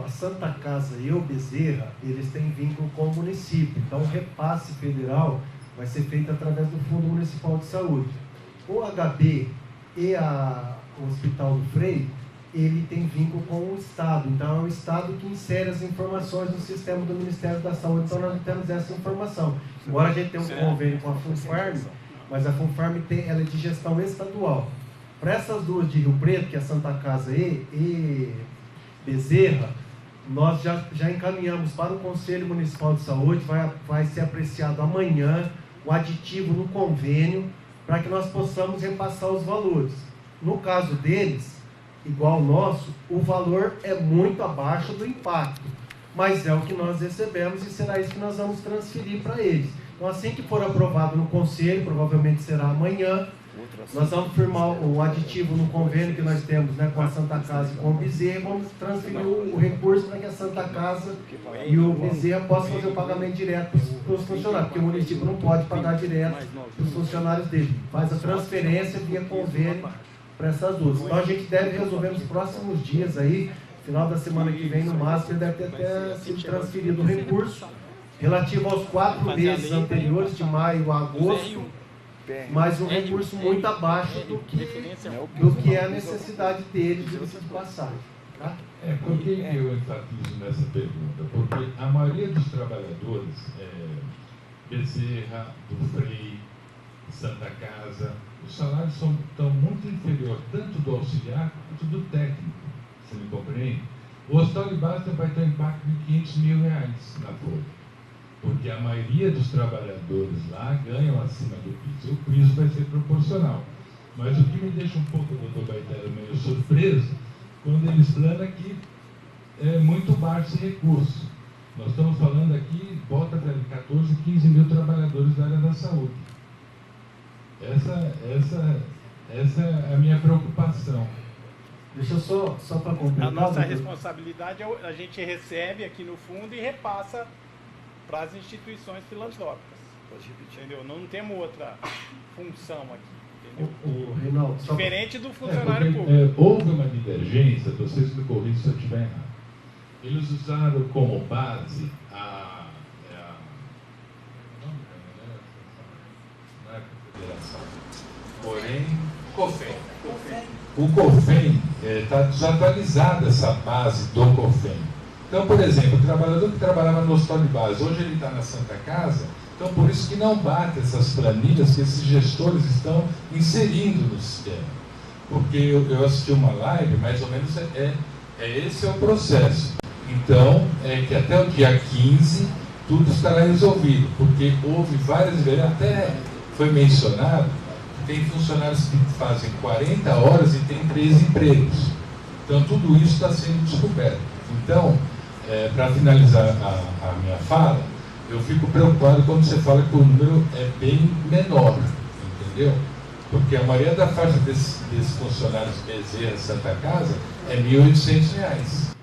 A Santa Casa e o Bezerra, eles têm vínculo com o município. Então, o repasse federal vai ser feito através do Fundo Municipal de Saúde. O HB e o Hospital do FREI, ele tem vínculo com o Estado. Então, é o Estado que insere as informações no sistema do Ministério da Saúde. Então, nós temos essa informação. Embora a gente tenha um convênio com a FUNFARM, mas a FUNFARM ela é de gestão estadual. Para essas duas de Rio Preto, que é a Santa Casa e Bezerra, nós já encaminhamos para o Conselho Municipal de Saúde, vai ser apreciado amanhã o aditivo no convênio, para que nós possamos repassar os valores. No caso deles, igual o nosso, o valor é muito abaixo do impacto, mas é o que nós recebemos e será isso que nós vamos transferir para eles. Então, assim que for aprovado no Conselho, provavelmente será amanhã, nós vamos firmar o aditivo no convênio que nós temos, né, com a Santa Casa e com o Bezerra, vamos transferir o recurso para que a Santa Casa e o Bezerra possam fazer o pagamento direto para os funcionários, porque o município não pode pagar direto para os funcionários dele. Faz a transferência via convênio para essas duas. Então, a gente deve resolver nos próximos dias aí, final da semana que vem, no máximo, deve ter até sido transferido o recurso relativo aos 4 meses anteriores, de maio a agosto, mas um recurso muito abaixo do que é a necessidade deles de passagem. Tá? Por que eu enfatizo nessa pergunta? Porque a maioria dos trabalhadores, Bezerra, do FREI, Santa Casa, os salários estão muito inferiores, tanto do auxiliar quanto do técnico, você me compreende? O Hospital de Base vai ter um impacto de R$500 mil na folha. Porque a maioria dos trabalhadores lá ganham acima do piso. O piso vai ser proporcional. Mas o que me deixa um pouco, doutor Baitelli, meio surpreso, quando ele explana que é muito baixo esse recurso. Nós estamos falando aqui, volta de 14, 15 mil trabalhadores da área da saúde. Essa é a minha preocupação. Deixa eu só para completar. A nossa responsabilidade a gente recebe aqui no fundo e repassa para as instituições filantrópicas. Entendeu? Não temos outra função aqui. Entendeu? Reinaldo, diferente do funcionário público. Houve uma divergência, vocês me corrigem se eu estiver errado. Eles usaram como base não é a Confederação, porém, COFEM. O COFEM está desatualizada, essa base do COFEM. Então, por exemplo, o trabalhador que trabalhava no Hospital de Base, hoje ele está na Santa Casa, então por isso que não bate essas planilhas que esses gestores estão inserindo no sistema. Porque eu assisti uma live, mais ou menos esse é o processo. Então, que até o dia 15 tudo estará resolvido, porque houve várias vezes, até foi mencionado, tem funcionários que fazem 40 horas e tem 3 empregos. Então, tudo isso está sendo descoberto. Então, para finalizar a minha fala, eu fico preocupado quando você fala que o número é bem menor, entendeu? Porque a maioria da faixa desses funcionários Bezerra Santa Casa é R$1.800.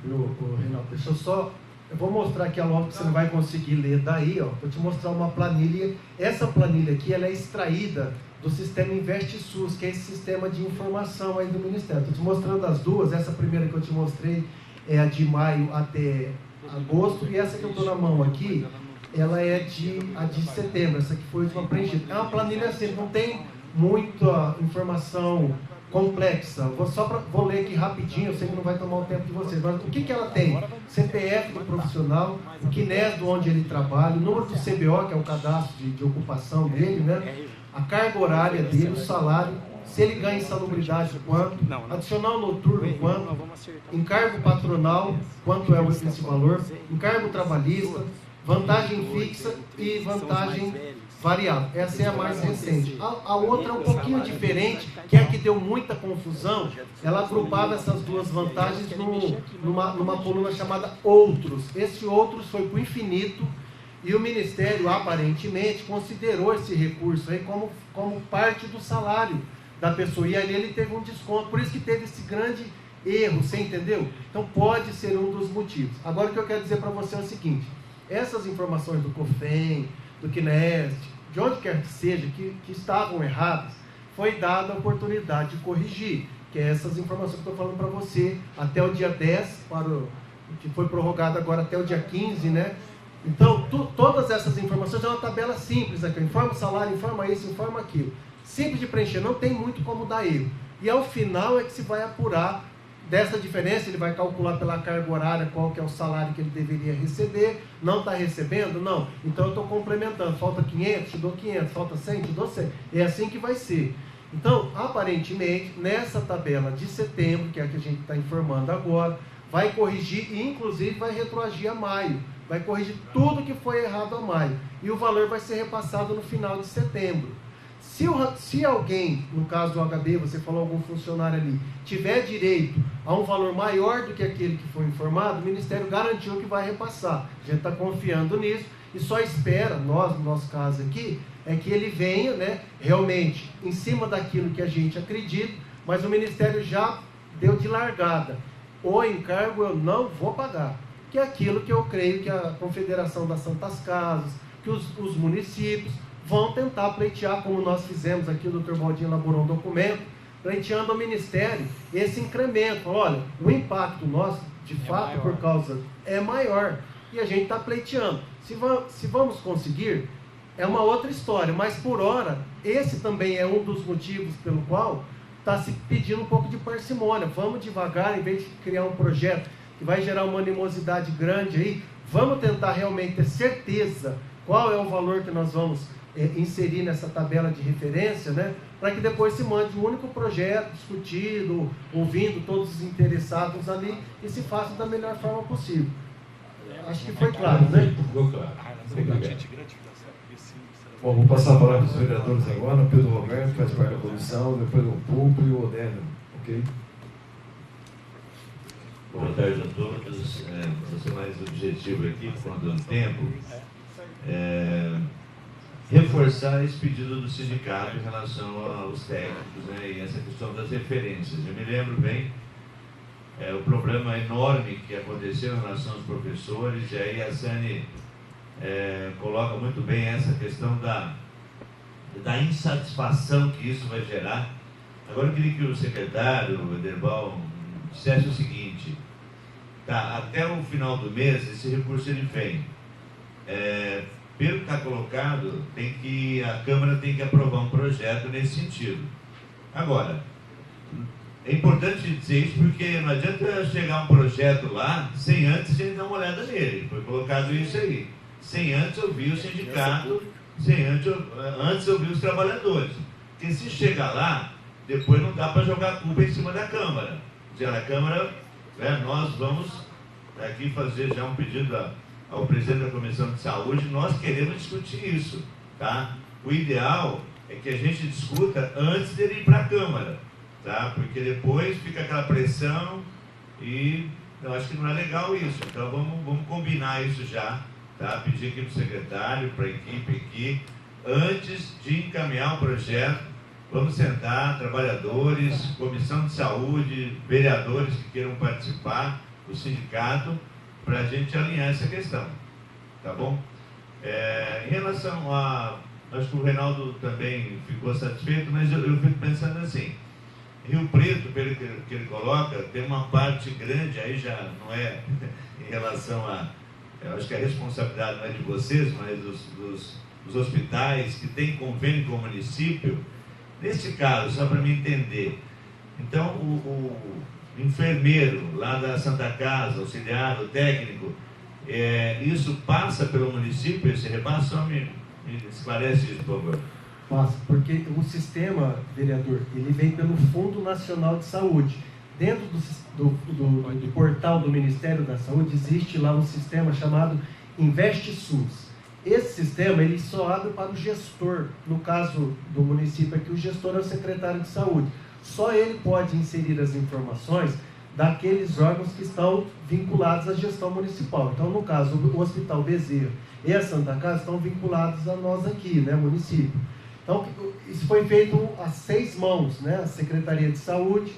Reinaldo, deixa eu vou mostrar aqui a logo que você não vai conseguir ler daí, ó. Vou te mostrar uma planilha. Essa planilha aqui, ela é extraída do sistema InvestSUS, que é esse sistema de informação aí do Ministério. Estou te mostrando as duas. Essa primeira que eu te mostrei é a de maio até agosto, e essa que eu estou na mão aqui, ela é a de setembro, essa que foi a última preenchida. É uma planilha assim, não tem muita informação complexa. Vou ler aqui rapidinho, eu sei que não vai tomar o tempo de vocês, mas o que ela tem? CPF do profissional, o CNES de onde ele trabalha, o número do CBO, que é o cadastro de ocupação dele, né? A carga horária dele, o salário, se ele ganha insalubridade, quanto, adicional noturno, quanto, encargo patronal, quanto é esse valor, encargo trabalhista, vantagem fixa e vantagem variável. Essa é a mais recente. A outra é um pouquinho diferente, que é a que deu muita confusão. Ela agrupava essas duas vantagens numa coluna chamada Outros. Esse Outros foi para o infinito e o Ministério, aparentemente, considerou esse recurso aí como parte do salário da pessoa. E ali ele teve um desconto. Por isso que teve esse grande erro, você entendeu? Então pode ser um dos motivos. Agora o que eu quero dizer para você é o seguinte: essas informações do COFEM, do CNES, de onde quer que seja, que estavam erradas, foi dada a oportunidade de corrigir, que é essas informações que eu estou falando para você, até o dia 10, que foi prorrogado agora até o dia 15, né? Então, todas essas informações é uma tabela simples aqui, informa o salário, informa isso, informa aquilo. Simples de preencher, não tem muito como dar erro. E ao final é que se vai apurar dessa diferença, ele vai calcular pela carga horária qual que é o salário que ele deveria receber. Não está recebendo? Não. Então eu estou complementando. Falta 500, te dou 500. Falta 100, te dou 100. É assim que vai ser. Então, aparentemente, nessa tabela de setembro, que é a que a gente está informando agora, vai corrigir e inclusive vai retroagir a maio. Vai corrigir tudo que foi errado a maio. E o valor vai ser repassado no final de setembro. Se alguém, no caso do HB, você falou algum funcionário ali, tiver direito a um valor maior do que aquele que foi informado, o Ministério garantiu que vai repassar. A gente está confiando nisso e só espera, nós, no nosso caso aqui, é que ele venha, né, realmente em cima daquilo que a gente acredita, mas o Ministério já deu de largada. O encargo eu não vou pagar, que é aquilo que eu creio que a Confederação das Santas Casas, que os municípios vão tentar pleitear, como nós fizemos aqui, o Dr. Baldinho elaborou um documento, pleiteando ao Ministério esse incremento. Olha, o impacto nosso, de fato, maior. Por causa, é maior, e a gente está pleiteando. Se vamos conseguir, é uma outra história, mas por hora, esse também é um dos motivos pelo qual está se pedindo um pouco de parcimônia. Vamos devagar, em vez de criar um projeto que vai gerar uma animosidade grande aí, vamos tentar realmente ter certeza qual é o valor que nós vamos inserir nessa tabela de referência, né, para que depois se mande um único projeto discutido, ouvindo todos os interessados ali e se faça da melhor forma possível. Acho que foi claro, né? Ficou claro. Bom, vou passar a palavra para os vereadores agora. Pedro Roberto, faz parte da comissão, depois o Público e o Odélio. Ok? Boa tarde a todos. Vou ser mais objetivo aqui, por conta do tempo. Reforçar esse pedido do sindicato em relação aos técnicos, né, e essa questão das referências. Eu me lembro bem o problema enorme que aconteceu em relação aos professores, e aí a Sani coloca muito bem essa questão da insatisfação que isso vai gerar. Agora eu queria que o secretário, o Ederval, dissesse o seguinte: tá, até o final do mês esse recurso ele vem. Pelo que está colocado, a Câmara tem que aprovar um projeto nesse sentido. Agora, é importante dizer isso porque não adianta chegar um projeto lá sem antes a gente dar uma olhada nele. Foi colocado isso aí. Sem antes ouvir o sindicato, antes ouvir os trabalhadores. Porque se chegar lá, depois não dá para jogar a culpa em cima da Câmara. Quer dizer, a Câmara, nós vamos aqui fazer já um pedido ao presidente da Comissão de Saúde, nós queremos discutir isso, tá? O ideal é que a gente discuta antes dele ir para a Câmara, tá? Porque depois fica aquela pressão e eu acho que não é legal isso. Então vamos combinar isso já, tá? Pedir aqui para o secretário, para a equipe aqui, antes de encaminhar o projeto, vamos sentar, trabalhadores, Comissão de Saúde, vereadores que queiram participar, o sindicato, para a gente alinhar essa questão, tá bom? Em relação acho que o Reinaldo também ficou satisfeito, mas eu fico pensando assim, Rio Preto, pelo que ele coloca, tem uma parte grande, aí já não é em relação eu acho que a responsabilidade não é de vocês, mas dos hospitais que têm convênio com o município. Nesse caso, só para me entender, Então, o enfermeiro lá da Santa Casa, auxiliar, o técnico, isso passa pelo município, esse repasse? Só me esclarece isso, por favor. Passa, porque o sistema, vereador, ele vem pelo Fundo Nacional de Saúde. Dentro do portal do Ministério da Saúde existe lá um sistema chamado InvestSUS. Esse sistema ele só abre para o gestor, no caso do município aqui, o gestor é o secretário de saúde. Só ele pode inserir as informações daqueles órgãos que estão vinculados à gestão municipal. Então, no caso, o Hospital Bezerra e a Santa Casa estão vinculados a nós aqui, né, município. Então, isso foi feito a 6 mãos, né, a Secretaria de Saúde,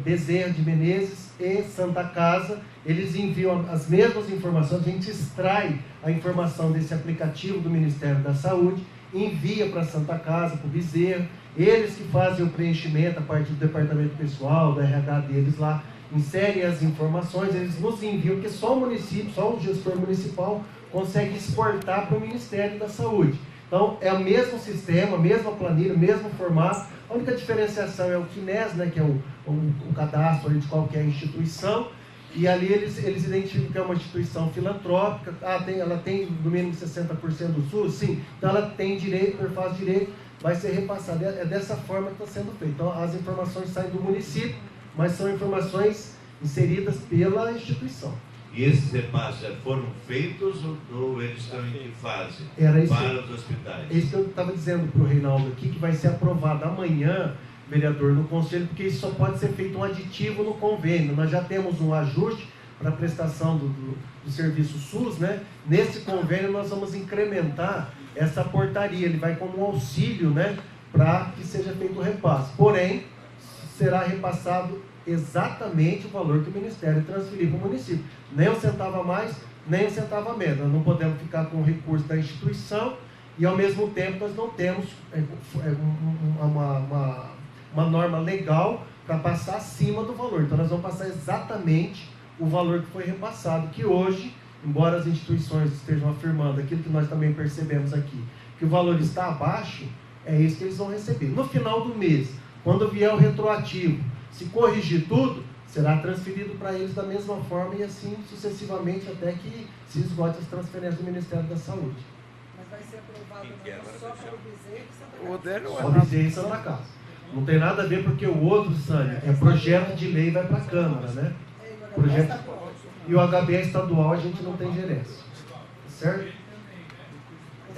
Bezerra de Menezes e Santa Casa, eles enviam as mesmas informações, a gente extrai a informação desse aplicativo do Ministério da Saúde, envia para a Santa Casa, para o Bezerra, eles que fazem o preenchimento a partir do departamento pessoal, da RH deles lá, inserem as informações, eles nos enviam, porque só o município, só o gestor municipal consegue exportar para o Ministério da Saúde. Então, é o mesmo sistema, a mesma planilha, o mesmo formato. A única diferenciação é o CNES, né, que é o cadastro ali de qualquer instituição, e ali eles identificam que é uma instituição filantrópica. Ela tem no mínimo 60% do SUS, sim, então ela tem direito, faz direito, vai ser repassada. É dessa forma que está sendo feito. Então, as informações saem do município, mas são informações inseridas pela instituição. E esses repasses já foram feitos ou eles estão em fase para os hospitais? É isso que eu estava dizendo para o Reinaldo aqui, que vai ser aprovado amanhã, vereador, no Conselho, porque isso só pode ser feito um aditivo no convênio. Nós já temos um ajuste para a prestação do serviço SUS, né? Nesse convênio nós vamos incrementar essa portaria, ele vai como um auxílio, né, para que seja feito o repasse. Porém, será repassado exatamente o valor que o Ministério transferir para o município. Nem um centavo a mais, nem um centavo a menos. Nós não podemos ficar com o recurso da instituição e, ao mesmo tempo, nós não temos uma norma legal para passar acima do valor. Então, nós vamos passar exatamente o valor que foi repassado, que hoje, embora as instituições estejam afirmando aquilo que nós também percebemos aqui, que o valor está abaixo, é isso que eles vão receber. No final do mês, quando vier o retroativo, se corrigir tudo, será transferido para eles da mesma forma e assim sucessivamente até que se esgote as transferências do Ministério da Saúde. Mas vai ser aprovado só para o Bezerra e Santa Casa? Só Bezerra e Santa Casa. Não tem nada a ver porque o outro, Sânia, é projeto de lei, vai para a Câmara, né? Projeto... E o HB é estadual, a gente não tem gerência. Certo?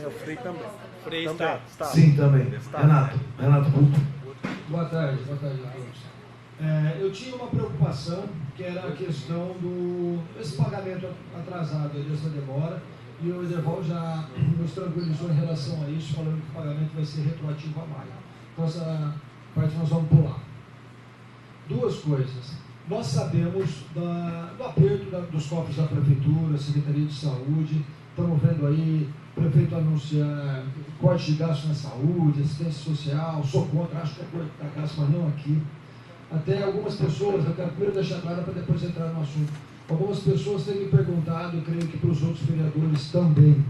O Frei também. Frei está. Sim, também. Renato Couto. Boa tarde a todos. Eu tinha uma preocupação, que era a questão desse pagamento atrasado, dessa demora, e o Ederval já nos tranquilizou em relação a isso, falando que o pagamento vai ser retroativo a maio. Então, essa parte nós vamos pular. Duas coisas. Nós sabemos do aperto dos cofres da Prefeitura, Secretaria de Saúde, estamos vendo aí o prefeito anunciar corte de gastos na saúde, assistência social, sou contra, acho que é corte da gasto, mas não aqui. Até algumas pessoas, eu quero primeiro deixar claro para depois entrar no assunto, algumas pessoas têm me perguntado, eu creio que para os outros vereadores também,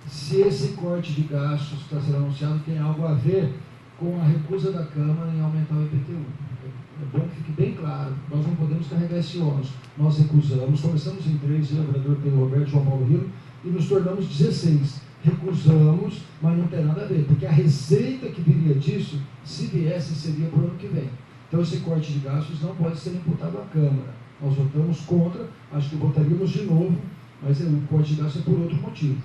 se esse corte de gastos que está sendo anunciado tem algo a ver com a recusa da Câmara em aumentar o IPTU. É bom que fique bem claro, nós não podemos carregar esse ônus. Nós recusamos, começamos em 3, eu, vereador Pedro Roberto, João Paulo Rio, e nos tornamos 16. Recusamos, mas não tem nada a ver, porque a receita que viria disso, se viesse, seria para o ano que vem. Então, esse corte de gastos não pode ser imputado à Câmara. Nós votamos contra, acho que votaríamos de novo, mas o corte de gastos é por outro motivo.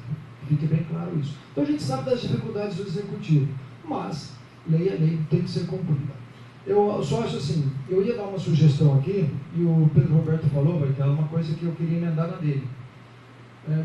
Fique bem claro isso. Então, a gente sabe das dificuldades do Executivo, mas lei é lei, tem que ser cumprida. Eu só acho assim, eu ia dar uma sugestão aqui, e o Pedro Roberto falou, vai ter uma coisa que eu queria emendar na dele.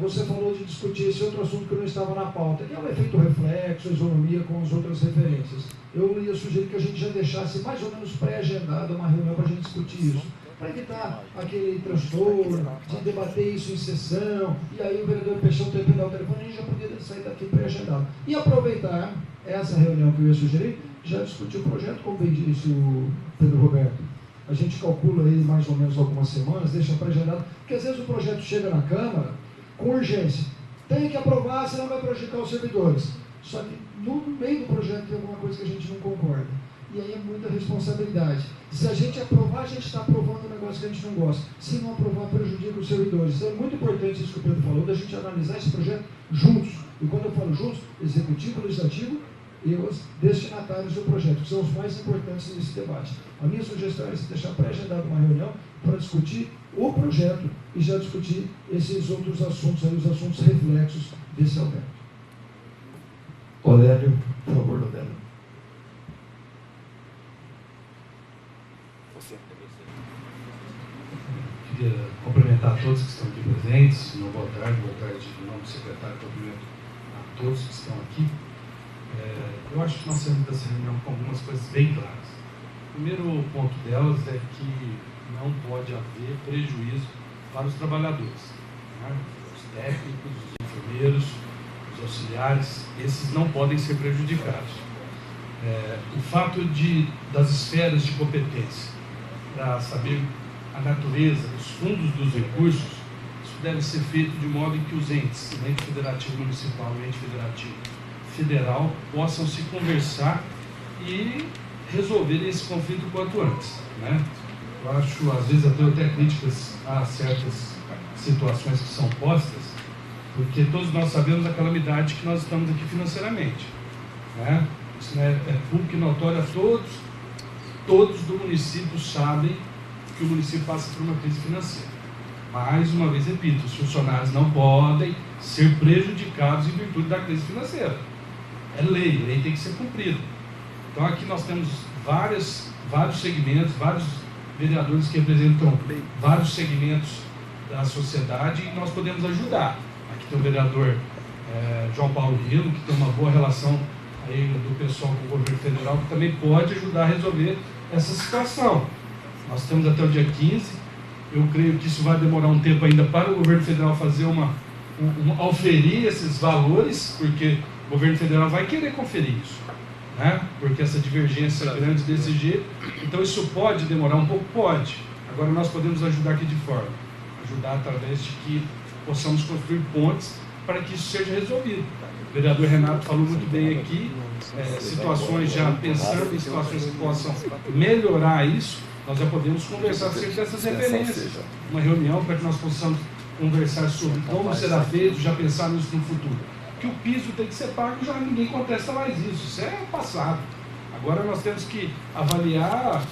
Você falou de discutir esse outro assunto que não estava na pauta, que é o efeito reflexo, a isonomia com as outras referências. Eu ia sugerir que a gente já deixasse mais ou menos pré-agendada uma reunião para a gente discutir isso, para evitar aquele transtorno de debater isso em sessão, e aí o vereador Peixão tem que pegar o telefone, a gente já poderia sair daqui pré-agendado. E aproveitar essa reunião que eu ia sugerir, já discutir o projeto, como bem disse o Pedro Roberto. A gente calcula aí mais ou menos algumas semanas, deixa pré-agendado, porque às vezes o projeto chega na Câmara com urgência. Tem que aprovar, senão vai prejudicar os servidores. Só que no meio do projeto tem alguma coisa que a gente não concorda. e aí é muita responsabilidade. Se a gente aprovar, a gente está aprovando um negócio que a gente não gosta. Se não aprovar, prejudica os servidores. Então é muito importante isso que o Pedro falou, da gente analisar esse projeto juntos. E quando eu falo juntos, executivo, legislativo e os destinatários do projeto, que são os mais importantes nesse debate. A minha sugestão é deixar pré-agendada uma reunião para discutir o projeto e já discutir esses outros assuntos, aí, os assuntos reflexos desse aumento. Odélio, por favor, Odélio. Queria cumprimentar todos que estão aqui presentes. Boa tarde em nome do secretário, cumprimento a todos que estão aqui. Eu acho que nós saímos dessa reunião com algumas coisas bem claras. O primeiro ponto delas é que não pode haver prejuízo para os trabalhadores, né? Os técnicos, os enfermeiros, os auxiliares, esses não podem ser prejudicados. O fato das esferas de competência, para saber a natureza, os fundos dos recursos, isso deve ser feito de modo em que os entes, o ente federativo municipal e o ente federativo federal, possam se conversar e resolverem esse conflito quanto antes, né? Eu acho, às vezes, até críticas a certas situações que são postas, porque todos nós sabemos a calamidade que nós estamos aqui financeiramente, né? Isso é público e notório a todos do município sabem que o município passa por uma crise financeira. Mais uma vez repito, os funcionários não podem ser prejudicados em virtude da crise financeira. É lei tem que ser cumprida. Então aqui nós temos vários segmentos, vários vereadores que representam vários segmentos da sociedade e nós podemos ajudar. Aqui tem o vereador João Paulo Rilo, que tem uma boa relação aí do pessoal com o governo federal, que também pode ajudar a resolver essa situação. Nós temos até o dia 15, eu creio que isso vai demorar um tempo ainda para o governo federal fazer oferir esses valores, porque o governo federal vai querer conferir isso, né? Porque essa divergência é grande desse jeito, então isso pode demorar um pouco? Pode. Agora nós podemos ajudar aqui de forma, ajudar através de que possamos construir pontes para que isso seja resolvido. O vereador Renato falou muito bem aqui, situações já pensando em situações que possam melhorar isso, nós já podemos conversar acerca dessas referências. Uma reunião para que nós possamos conversar sobre como será feito, já pensar nisso no futuro. Que o piso tem que ser pago, já ninguém contesta mais isso é passado. Agora nós temos que avaliar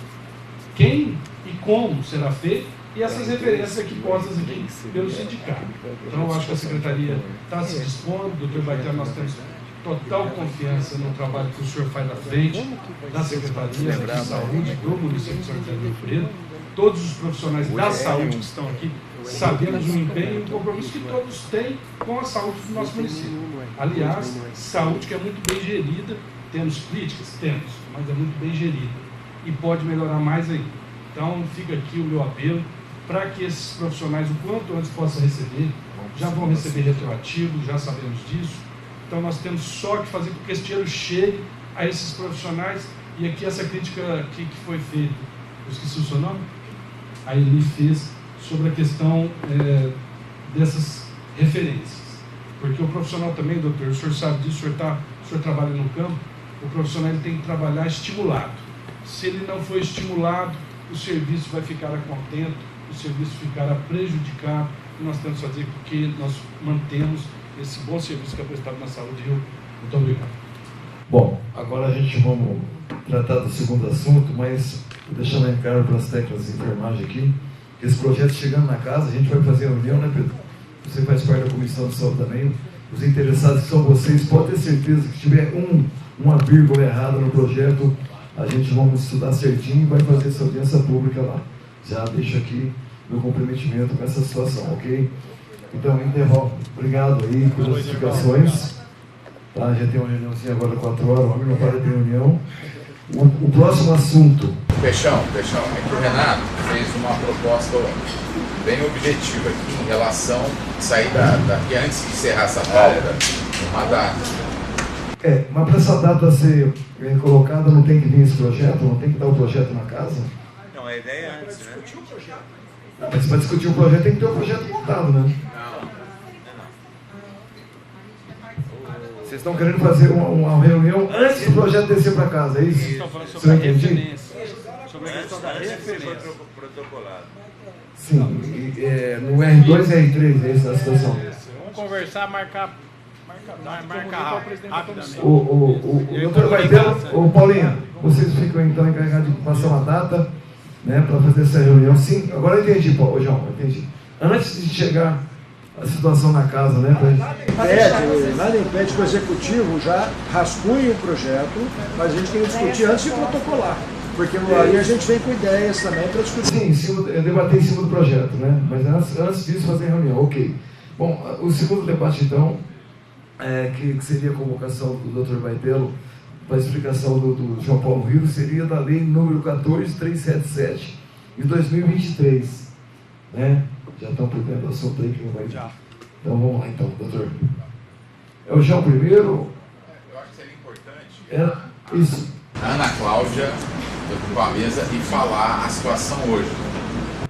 quem e como será feito e essas referências aqui postas aqui pelo sindicato. Então eu acho que a secretaria está se dispondo, doutor Baitiano, nós temos total confiança no trabalho que o senhor faz à frente da Secretaria de Saúde do município de São José do Rio Preto. Todos os profissionais da saúde que estão aqui sabemos o empenho e o compromisso que todos têm com a saúde do nosso município. Aliás, saúde que é muito bem gerida, temos críticas? Temos, mas é muito bem gerida e pode melhorar mais ainda. Então fica aqui o meu apelo para que esses profissionais o quanto antes possam receber, já vão receber retroativo, já sabemos disso. Então nós temos só que fazer com que esse dinheiro chegue a esses profissionais. E aqui essa crítica aqui que foi feita, eu esqueci o seu nome? A Eli fez sobre a questão dessas referências. Porque o profissional também, doutor, o senhor sabe disso, o senhor trabalha no campo, o profissional ele tem que trabalhar estimulado. Se ele não for estimulado, o serviço vai ficar a contento, o serviço ficará prejudicado, e nós temos que fazer com que nós mantemos esse bom serviço que é prestado na saúde. Muito obrigado. Bom, agora a gente vamos tratar do segundo assunto, mas vou deixar bem claro para as técnicas de enfermagem aqui, que esse projeto chegando na casa, a gente vai fazer a reunião, né, Pedro? Você faz parte da comissão de saúde também, os interessados que são vocês, pode ter certeza que se tiver uma vírgula errada no projeto, a gente vamos estudar certinho e vai fazer essa audiência pública lá. Já deixo aqui meu comprometimento com essa situação, ok? Então, intervalo. Obrigado aí pelas explicações. Tá, já tem uma reuniãozinha agora 4 horas, o homem não para de ter reunião. O próximo assunto. Peixão, é que o Renato fez uma proposta bem objetiva aqui em relação a sair daqui antes de encerrar essa pauta, uma data. Mas para essa data ser colocada, não tem que vir esse projeto? Não tem que dar o projeto na casa? Não, a ideia é antes, né? Não, mas para discutir o projeto tem que ter o projeto montado, né? Vocês estão querendo fazer uma reunião antes do projeto descer para casa, é isso? Estão falando sobre a referência. Sobre a questão da Antes de referência. ser protocolado. Sim, no R2 e R3, é essa a situação. Vamos conversar, marcar rapidamente. O doutor Baitelo, o Paulinha, vocês ficam então encarregados de passar uma data, né, para fazer essa reunião. Sim, agora eu entendi, Paulo, João, entendi. Antes de chegar a situação na casa, né? Nada impede que o executivo já rascunhe o projeto, mas a gente tem que discutir antes de protocolar. Porque aí a gente vem com ideias também para discutir. Sim, eu debater em cima do projeto, né? Mas antes disso fazer reunião, ok. Bom, o segundo debate então, que seria a convocação do Dr. Baitelo para a explicação do João Paulo Rio, seria da lei número 14377 de 2023, né? Já estão por dentro do assunto aí que não vai. Já. Então vamos lá então, doutor. É o João primeiro? Eu acho que seria importante isso. a Ana Cláudia ocupar a mesa e falar a situação hoje.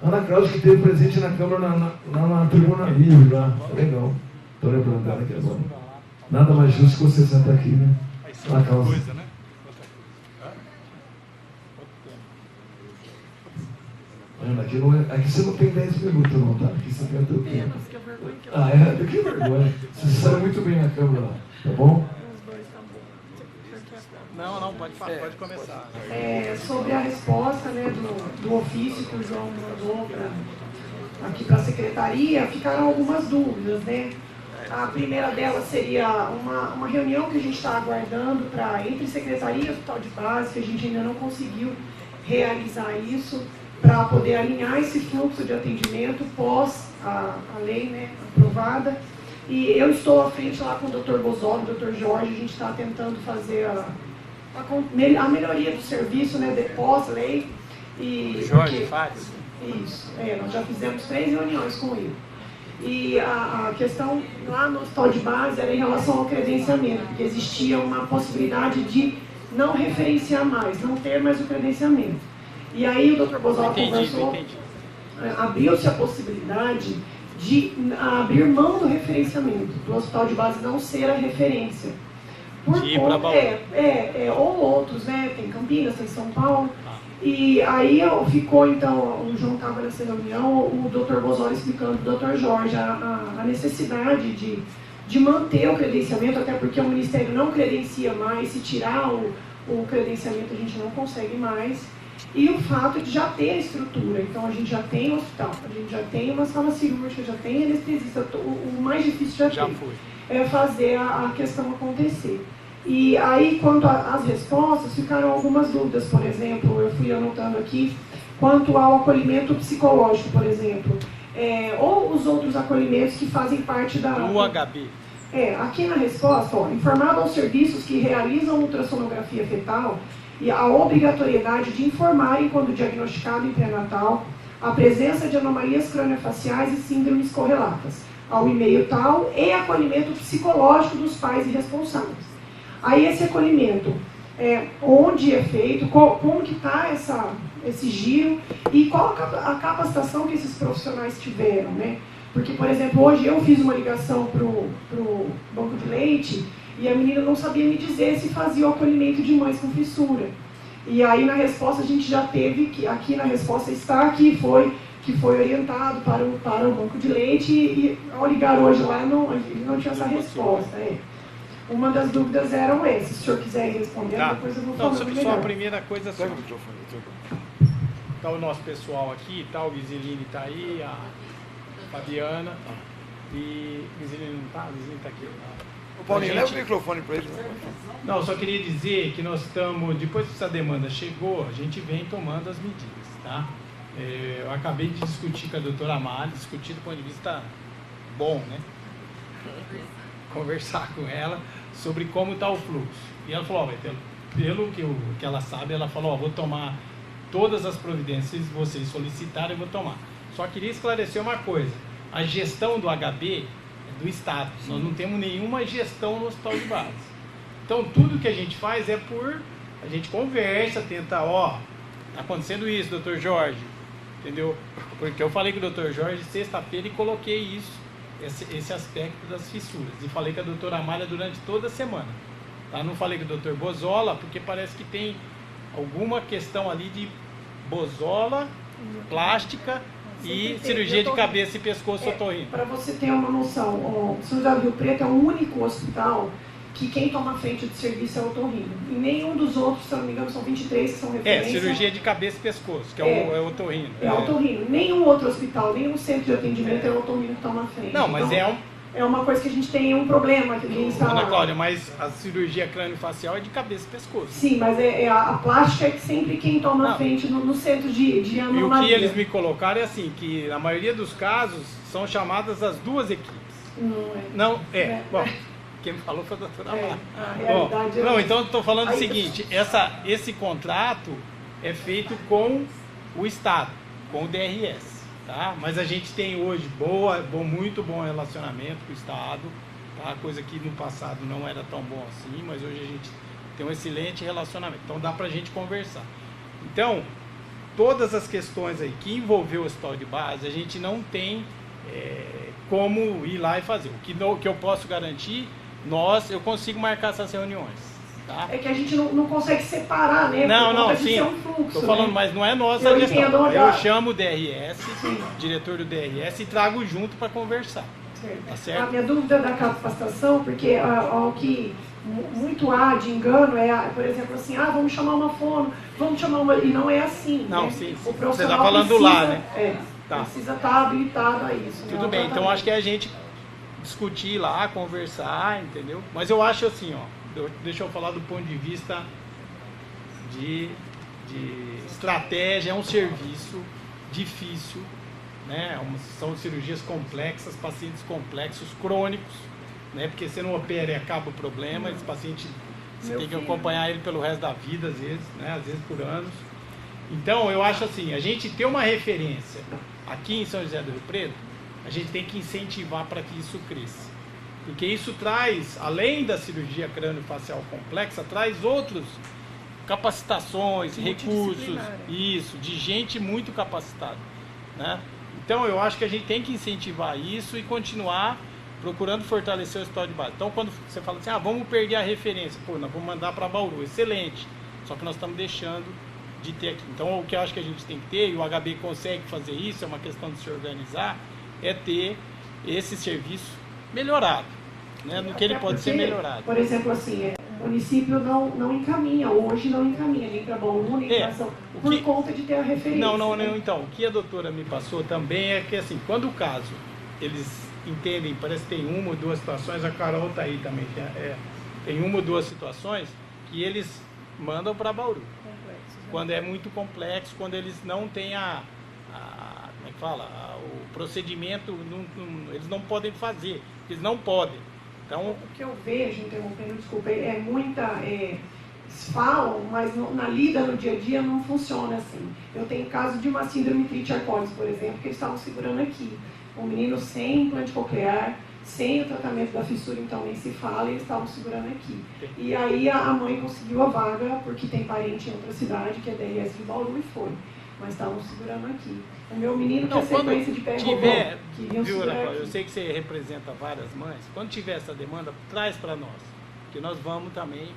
Ana Cláudia que esteve presente na Câmara na tribuna livre lá. Legal. Estou lembrando dela aqui agora. Nada mais justo que você sentar aqui, né? Na causa. Ana, aqui você não tem 10 minutos não, tá? Aqui você tem o teu tempo. Que vergonha. Você sabe muito bem na Câmara lá, tá bom? Não, pode começar. Sobre a resposta, né, do ofício que o João mandou aqui para a secretaria, ficaram algumas dúvidas, né? A primeira delas seria uma reunião que a gente está aguardando entre secretaria e hospital de base, que a gente ainda não conseguiu realizar isso, para poder alinhar esse fluxo de atendimento pós a lei, né, aprovada. E eu estou à frente lá com o Dr. Bozolo, o Dr. Jorge, a gente está tentando fazer a melhoria do serviço, né, de pós-lei. Jorge faz? Isso, nós já fizemos 3 reuniões com ele. E a questão lá no hospital de base era em relação ao credenciamento, porque existia uma possibilidade de não referenciar mais, não ter mais o credenciamento. E aí o Dr. Bozolo conversou, abriu-se a possibilidade de abrir mão do referenciamento, do hospital de base não ser a referência. Por conta, ou outros, né? Tem Campinas, tem São Paulo. E aí ficou, então, o João estava nessa reunião, o Dr. Bozolo explicando para o Dr. Jorge a necessidade de manter o credenciamento, até porque o Ministério não credencia mais, se tirar o credenciamento a gente não consegue mais. E o fato de já ter a estrutura, então a gente já tem um hospital, a gente já tem uma sala cirúrgica, já tem anestesista, o mais difícil já foi. É fazer a questão acontecer. E aí, quanto às respostas, ficaram algumas dúvidas, por exemplo, eu fui anotando aqui, quanto ao acolhimento psicológico, por exemplo, ou os outros acolhimentos que fazem parte da... Do UHB. Aqui na resposta, informado aos serviços que realizam ultrassonografia fetal, e a obrigatoriedade de informarem quando diagnosticado em pré-natal a presença de anomalias craniofaciais e síndromes correlatas, ao e-mail tal e acolhimento psicológico dos pais e responsáveis. Aí esse acolhimento, onde é feito, como que está esse giro e qual a capacitação que esses profissionais tiveram, né? Porque, por exemplo, hoje eu fiz uma ligação para o banco de leite e a menina não sabia me dizer se fazia o acolhimento de mães com fissura. E aí na resposta a gente já teve, aqui na resposta está que foi orientado para o banco de leite e ao ligar hoje lá não tinha essa resposta. Uma das dúvidas eram essas. Se o senhor quiser responder, depois eu vou falar melhor. Só a primeira coisa assim. Está o nosso pessoal aqui, tá, o Giseline está aí, a Fabiana e Giseline não está? A Giseline está aqui. O Paulinho, leva o microfone para ele. Não, eu só queria dizer que nós estamos, depois que essa demanda chegou, a gente vem tomando as medidas, tá? Eu acabei de discutir com a doutora Amália, discutir do ponto de vista bom, né? Conversar com ela sobre como está o fluxo. E ela falou, pelo que ela sabe, ela falou, vou tomar todas as providências que vocês solicitarem, eu vou tomar. Só queria esclarecer uma coisa, a gestão do HB do Estado. Nós não temos nenhuma gestão no hospital de base. Então, tudo que a gente faz a gente conversa, tenta, está acontecendo isso, doutor Jorge, entendeu? Porque eu falei com o doutor Jorge sexta-feira e coloquei isso esse aspecto das fissuras. E falei com a doutora Amália durante toda a semana. Tá? Não falei com o doutor Bozola, porque parece que tem alguma questão ali de bozola, plástica e cirurgia de cabeça e pescoço otorrino. Para você ter uma noção, o São José do Rio Preto é o único hospital que quem toma frente de serviço é o otorrino. E nenhum dos outros, se não me engano, são 23 que são referência. Cirurgia de cabeça e pescoço, que é o otorrino. É o otorrino. Nenhum outro hospital, nenhum centro de atendimento é o otorrino que toma frente. Não, mas então, é uma coisa que a gente tem um problema que ninguém está Ana Cláudia, mas a cirurgia crânio-facial é de cabeça e pescoço. Sim, mas a plástica é que sempre quem toma frente no centro de anomalia. E o que eles me colocaram é assim, que na maioria dos casos são chamadas as duas equipes. Não é. Bom, quem me falou foi a doutora Amália. A realidade Não, então eu estou falando o seguinte, esse contrato é feito com o Estado, com o DRS. Tá? Mas a gente tem hoje muito bom relacionamento com o Estado, tá? Coisa que no passado não era tão bom assim, mas hoje a gente tem um excelente relacionamento. Então dá para a gente conversar. Então, todas as questões aí que envolveu o hospital de base, a gente não tem como ir lá e fazer. O que eu posso garantir, eu consigo marcar essas reuniões. Tá? É que a gente não consegue separar, né? Não, sim. É um fluxo, tô falando, né? mas não é nossa gestão. Eu chamo o DRS, diretor do DRS, e trago junto para conversar. Tá certo? A minha dúvida da capacitação, porque o que muito há de engano por exemplo, assim, vamos chamar uma fono, vamos chamar uma... E não é assim. Não, né? sim. O você está falando lá, né? Precisa estar habilitado a isso. Tudo bem, então acho que é a gente discutir lá, conversar, entendeu? Mas eu acho assim, deixa eu falar do ponto de vista de estratégia, é um serviço difícil, né? São cirurgias complexas, pacientes complexos, crônicos, né? Porque você não opera e acaba o problema, esse paciente você tem que acompanhar ele pelo resto da vida, às vezes, né? Às vezes por anos. Então eu acho assim, a gente ter uma referência aqui em São José do Rio Preto, a gente tem que incentivar para que isso cresça. Porque isso traz, além da cirurgia crânio-facial complexa, traz outros capacitações, recursos, de gente muito capacitada, né? Então eu acho que a gente tem que incentivar isso e continuar procurando fortalecer o hospital de base. Então quando você fala assim, vamos perder a referência, nós vamos mandar para Bauru, excelente, só que nós estamos deixando de ter aqui. Então o que eu acho que a gente tem que ter, e o HB consegue fazer isso, é uma questão de se organizar, é ter esse serviço melhorado, né? No que ele pode ser melhorado. Por exemplo, assim, o município não encaminha, hoje não encaminha nem para Bauru, nem para São por conta de ter a referência. Não, então, o que a doutora me passou também é que, assim, quando o caso, eles entendem, parece que tem uma ou duas situações, a Carol está aí também, tem uma ou duas situações que eles mandam para Bauru. Quando é muito complexo, quando eles não têm como é que fala? O procedimento, eles não podem fazer, eles não podem. Então, o que eu vejo, interrompendo, desculpa, falam, mas na lida, no dia a dia, não funciona assim. Eu tenho caso de uma síndrome tritiarcoides, por exemplo, que eles estavam segurando aqui. Um menino sem implante coclear, sem o tratamento da fissura, então nem se fala, e eles estavam segurando aqui. E aí a mãe conseguiu a vaga, porque tem parente em outra cidade, que é DRS de Bauru, e foi. Mas estavam segurando aqui. O meu menino que é sequência de pé tiver, eu sei que você representa várias mães, quando tiver essa demanda, traz para nós, que nós vamos também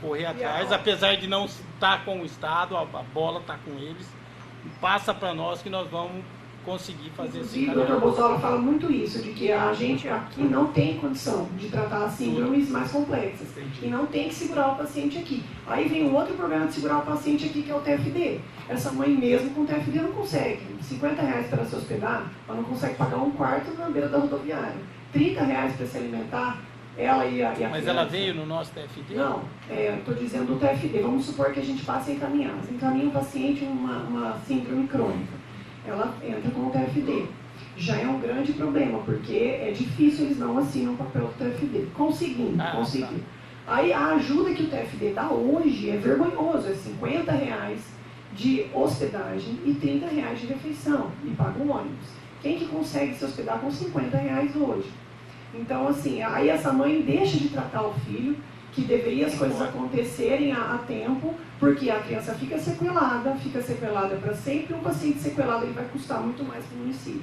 correr atrás, apesar de não estar com o Estado, a bola está com eles, passa para nós que nós vamos conseguir fazer esse caminho. O Dr. Bozola fala muito isso, de que a gente aqui não tem condição de tratar síndromes mais complexas. Entendi. E não tem que segurar o paciente aqui. Aí vem um outro problema de segurar o paciente aqui, que é o TFD. Essa mãe mesmo com TFD não consegue. R$50 para se hospedar, ela não consegue pagar um quarto na beira da rodoviária. R$30 para se alimentar, ela e a Mas criança. ela veio no nosso TFD? Não, estou dizendo do TFD. Vamos supor que a gente passe a encaminhar. Você encaminha um paciente uma síndrome crônica. Ela entra com o TFD. Já é um grande problema, porque é difícil, eles não assinam o papel do TFD. Conseguindo. Tá. Aí a ajuda que o TFD dá hoje é vergonhoso, é R$50 de hospedagem e R$30 de refeição, e paga um ônibus. Quem que consegue se hospedar com R$50 hoje? Então, assim, aí essa mãe deixa de tratar o filho, que deveria as coisas acontecerem a tempo, porque a criança fica sequelada para sempre. Um paciente sequelado ele vai custar muito mais para o município.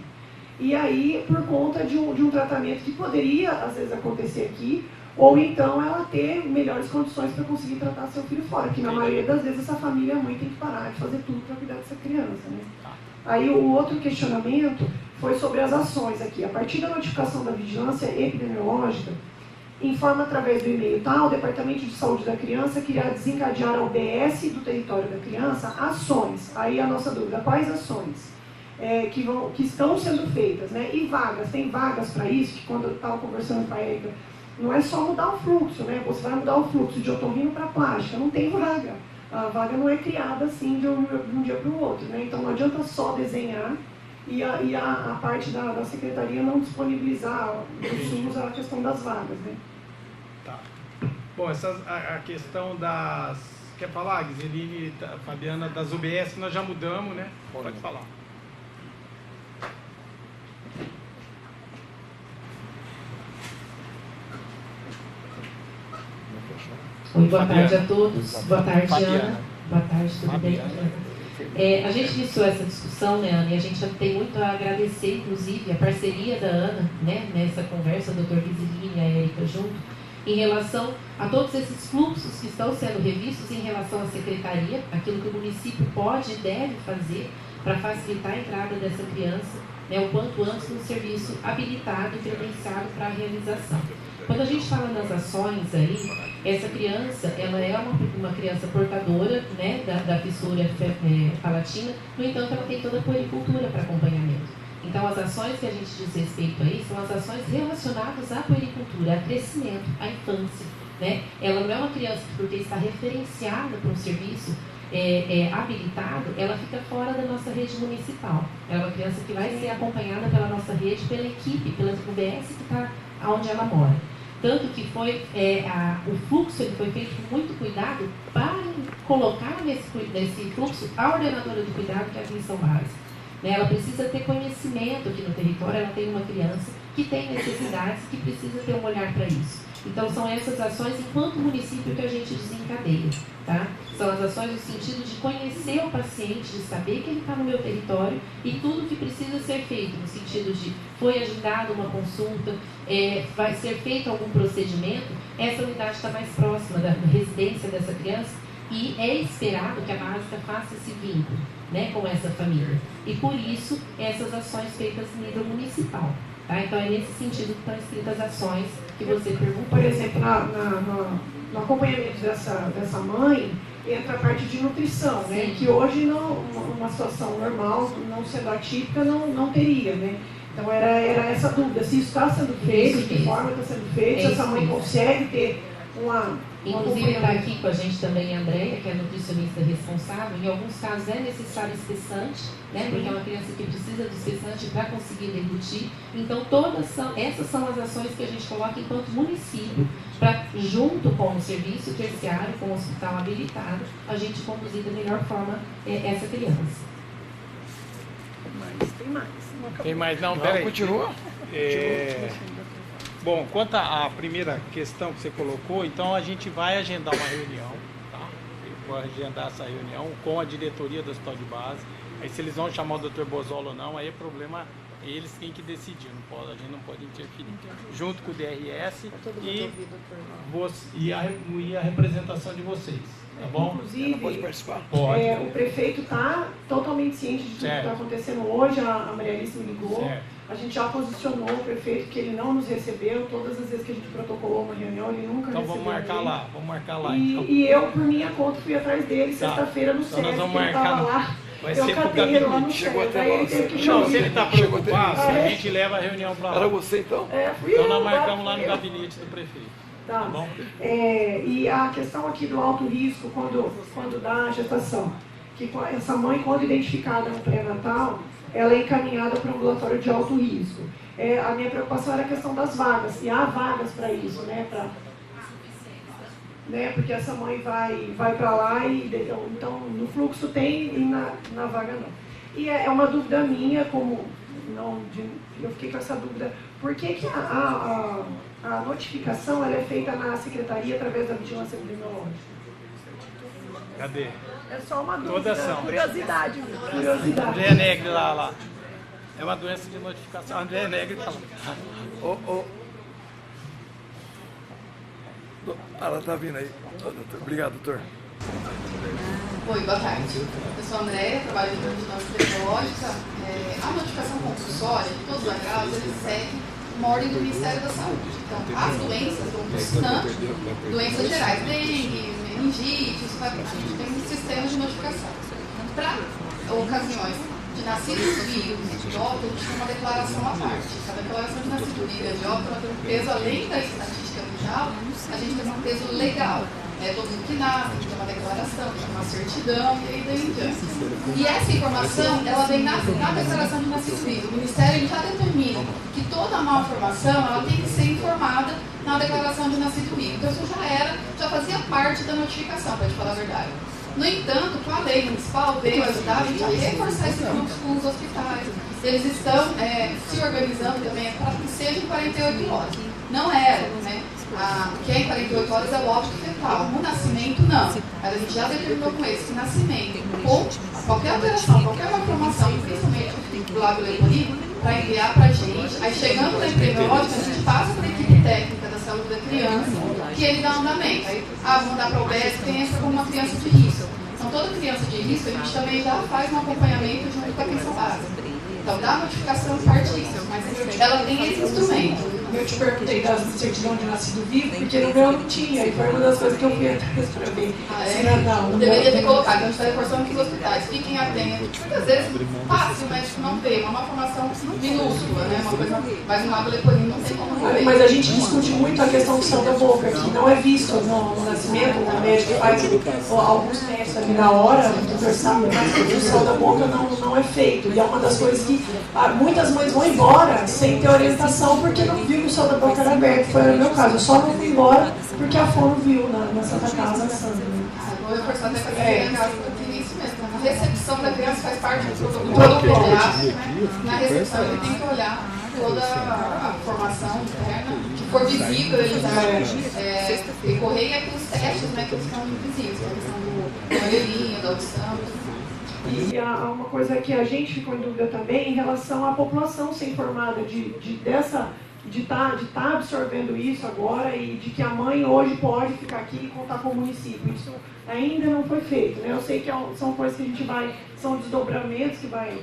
E aí, por conta de um tratamento que poderia, às vezes, acontecer aqui, ou então ela ter melhores condições para conseguir tratar seu filho fora, que na maioria das vezes essa família, a mãe tem que parar de fazer tudo para cuidar dessa criança, né? Aí o outro questionamento foi sobre as ações aqui. A partir da notificação da vigilância epidemiológica, informa através do e-mail tal, o Departamento de Saúde da Criança queria desencadear a UBS do território da criança ações. Aí a nossa dúvida, quais ações que estão sendo feitas, né? E vagas, tem vagas para isso, que quando eu estava conversando com a Erika, não é só mudar o fluxo, né? Você vai mudar o fluxo de otorrino para plástica, não tem vaga. A vaga não é criada assim de um dia para o outro, né? Então não adianta só desenhar e a parte da secretaria não disponibilizar no SUS a questão das vagas, né? Tá. Bom, a questão das... Quer falar, Giseline, Fabiana, das UBS nós já mudamos, né? Pode falar. Oi, boa tarde a todos. Boa tarde, Ana. Boa tarde, tudo bem? A gente iniciou essa discussão, né, Ana, e a gente tem muito a agradecer, inclusive, a parceria da Ana, né, nessa conversa, o Dr. Giseline e a Erika junto, em relação a todos esses fluxos que estão sendo revistos em relação à secretaria, aquilo que o município pode e deve fazer para facilitar a entrada dessa criança, né, o quanto antes no serviço habilitado e credenciado para a realização. Quando a gente fala nas ações aí, essa criança, ela é uma criança portadora, né, da fissura palatina, no entanto, ela tem toda a puericultura para acompanhamento. Então, as ações que a gente diz respeito aí são as ações relacionadas à puericultura, a crescimento, à infância, né? Ela não é uma criança que, porque está referenciada para um serviço habilitado, ela fica fora da nossa rede municipal. Ela é uma criança que vai ser acompanhada pela nossa rede, pela equipe, pela UBS que está onde ela mora. Tanto que o fluxo ele foi feito com muito cuidado para colocar nesse fluxo a ordenadora de cuidado, que é a atenção básica. Né? Ela precisa ter conhecimento aqui no território, ela tem uma criança que tem necessidades, que precisa ter um olhar para isso. Então, são essas ações, enquanto município, que a gente desencadeia. Tá? São as ações no sentido de conhecer o paciente, de saber que ele está no meu território e tudo que precisa ser feito, no sentido de foi agendada uma consulta, vai ser feito algum procedimento, essa unidade está mais próxima da residência dessa criança e é esperado que a básica faça esse vínculo, né, com essa família. E por isso, essas ações feitas em nível municipal. Tá? Então, é nesse sentido que estão escritas as ações que você perguntou. Por exemplo, no acompanhamento dessa mãe, entra a parte de nutrição, né? Que hoje, numa situação normal, não sendo atípica, não teria, né? Então, era essa dúvida, se isso está sendo feito, de que forma está sendo feito, se essa mãe consegue ter uma... Inclusive está aqui com a gente também a Andréia, que é a nutricionista responsável. Em alguns casos é necessário espessante, né? Porque é uma criança que precisa do espessante para conseguir deglutir. Então, essas são as ações que a gente coloca enquanto município, para, junto com o serviço terciário, com o hospital habilitado, a gente conduzir da melhor forma essa criança. Tem mais. Tem mais? Não, peraí. Continua. Bom, quanto à primeira questão que você colocou, então a gente vai agendar uma reunião, tá? Eu vou agendar essa reunião com a diretoria do hospital de base. Aí se eles vão chamar o Dr. Bozola ou não, aí é problema, eles têm que decidir, a gente não pode interferir. Junto com o DRS e a representação de vocês, tá bom? Inclusive, pode participar? Pode. O prefeito está totalmente ciente de tudo que está acontecendo hoje, a Maria Alice me ligou. Certo. A gente já posicionou o prefeito que ele não nos recebeu, todas as vezes que a gente protocolou uma reunião, ele nunca recebeu. Então vamos marcar lá. E eu, por minha conta, fui atrás dele sexta-feira no SESC, nós vamos ele estava lá. Vai eu ser catei ele lá no Chegou SESC. até nós. Não, se ele está preocupado, a gente leva a reunião para lá. Era você então? Fui então eu. Nós marcamos lá no gabinete do prefeito. Tá bom? E a questão aqui do alto risco, quando dá a gestação, que essa mãe, quando identificada no pré-natal, ela é encaminhada para um ambulatório de alto risco. A minha preocupação era a questão das vagas, e há vagas para isso, né? Porque essa mãe vai para lá e então no fluxo tem e na vaga não. E é uma dúvida minha, eu fiquei com essa dúvida, por que a notificação ela é feita na secretaria através da vigilância epidemiológica? Cadê? É só uma dúvida, Toda ação. curiosidade. André Negre lá. É uma doença de notificação. André Negri está lá. Ela está vindo aí. Obrigado, doutor. Oi, boa tarde. Eu sou a Andréia, trabalho em vigilância tecnológica. A notificação compulsória de todos os agraus, eles seguem uma ordem do Ministério da Saúde. Então, as doenças vão para o SUNAM, doenças gerais, dengue, meningite, a gente tem um sistema de notificação. Para ocasiões de nascidos vivos e de óbito, a gente tem uma declaração à parte. A declaração de nascido vivo e de óbito ela tem um peso, além da estatística mundial, a gente tem um peso legal. Todo mundo que nasce, tem que ter uma declaração, tem uma certidão e aí daí em diante. E essa informação, ela vem na declaração de nascido vivo. O Ministério já determina que toda malformação, ela tem que ser informada na declaração de nascido vivo. Então isso já fazia parte da notificação, para te falar a verdade. No entanto, com a lei municipal, veio ajudar a gente a reforçar esse fluxo com os hospitais. Eles estão se organizando também para que seja em 48 horas. Não era, né? O que é em 48 horas é o óbito fetal. O nascimento, não. Mas a gente já determinou com eles que nascimento, com qualquer alteração, qualquer malformação, principalmente do lábio leporino, para enviar para a gente. Aí, chegando na epidemiológica, a gente passa para a equipe técnica da saúde da criança, que ele dá andamento. Aí, vamos dar para o UBS, que entra como uma criança de risco. Então, toda criança de risco, a gente também já faz um acompanhamento junto com a atenção básica. Então, dá notificação parte disso, mas ela tem esse instrumento. Eu te perguntei da certidão de nascido vivo, porque no meu não tinha, e foi uma das coisas que eu fui atrás para ver. Não deveria ter colocado, então a gente está reforçando aqui os hospitais. Fiquem atentos. Muitas vezes, fácil, o médico não vê, uma malformação minúscula, né? Uma coisa, mas um lábio leporino não tem como ver. Mas a gente discute muito a questão do céu da boca, que não é visto no nascimento, o médico faz alguns testes ali na hora, o doutor sabe, mas o céu da boca não é feito. E é uma das coisas que muitas mães vão embora sem ter orientação, porque não viu que o céu da boca era aberto. Foi no meu caso, eu só não fui embora porque a Fono viu na Santa Casa. Vou reforçar até para a casa, porque é isso mesmo. A recepção da criança faz parte do protocolo pediátrico, né? Na recepção ele tem que olhar toda a formação interna, que for visível, ele vai recorrer, e aqueles testes, né, que são invisíveis, que são do orelhinho, da audição. E há uma coisa que a gente ficou em dúvida também em relação à população ser informada de estar absorvendo isso agora e de que a mãe hoje pode ficar aqui e contar com o município. Isso ainda não foi feito, né? Eu sei que são coisas que a gente são desdobramentos que vai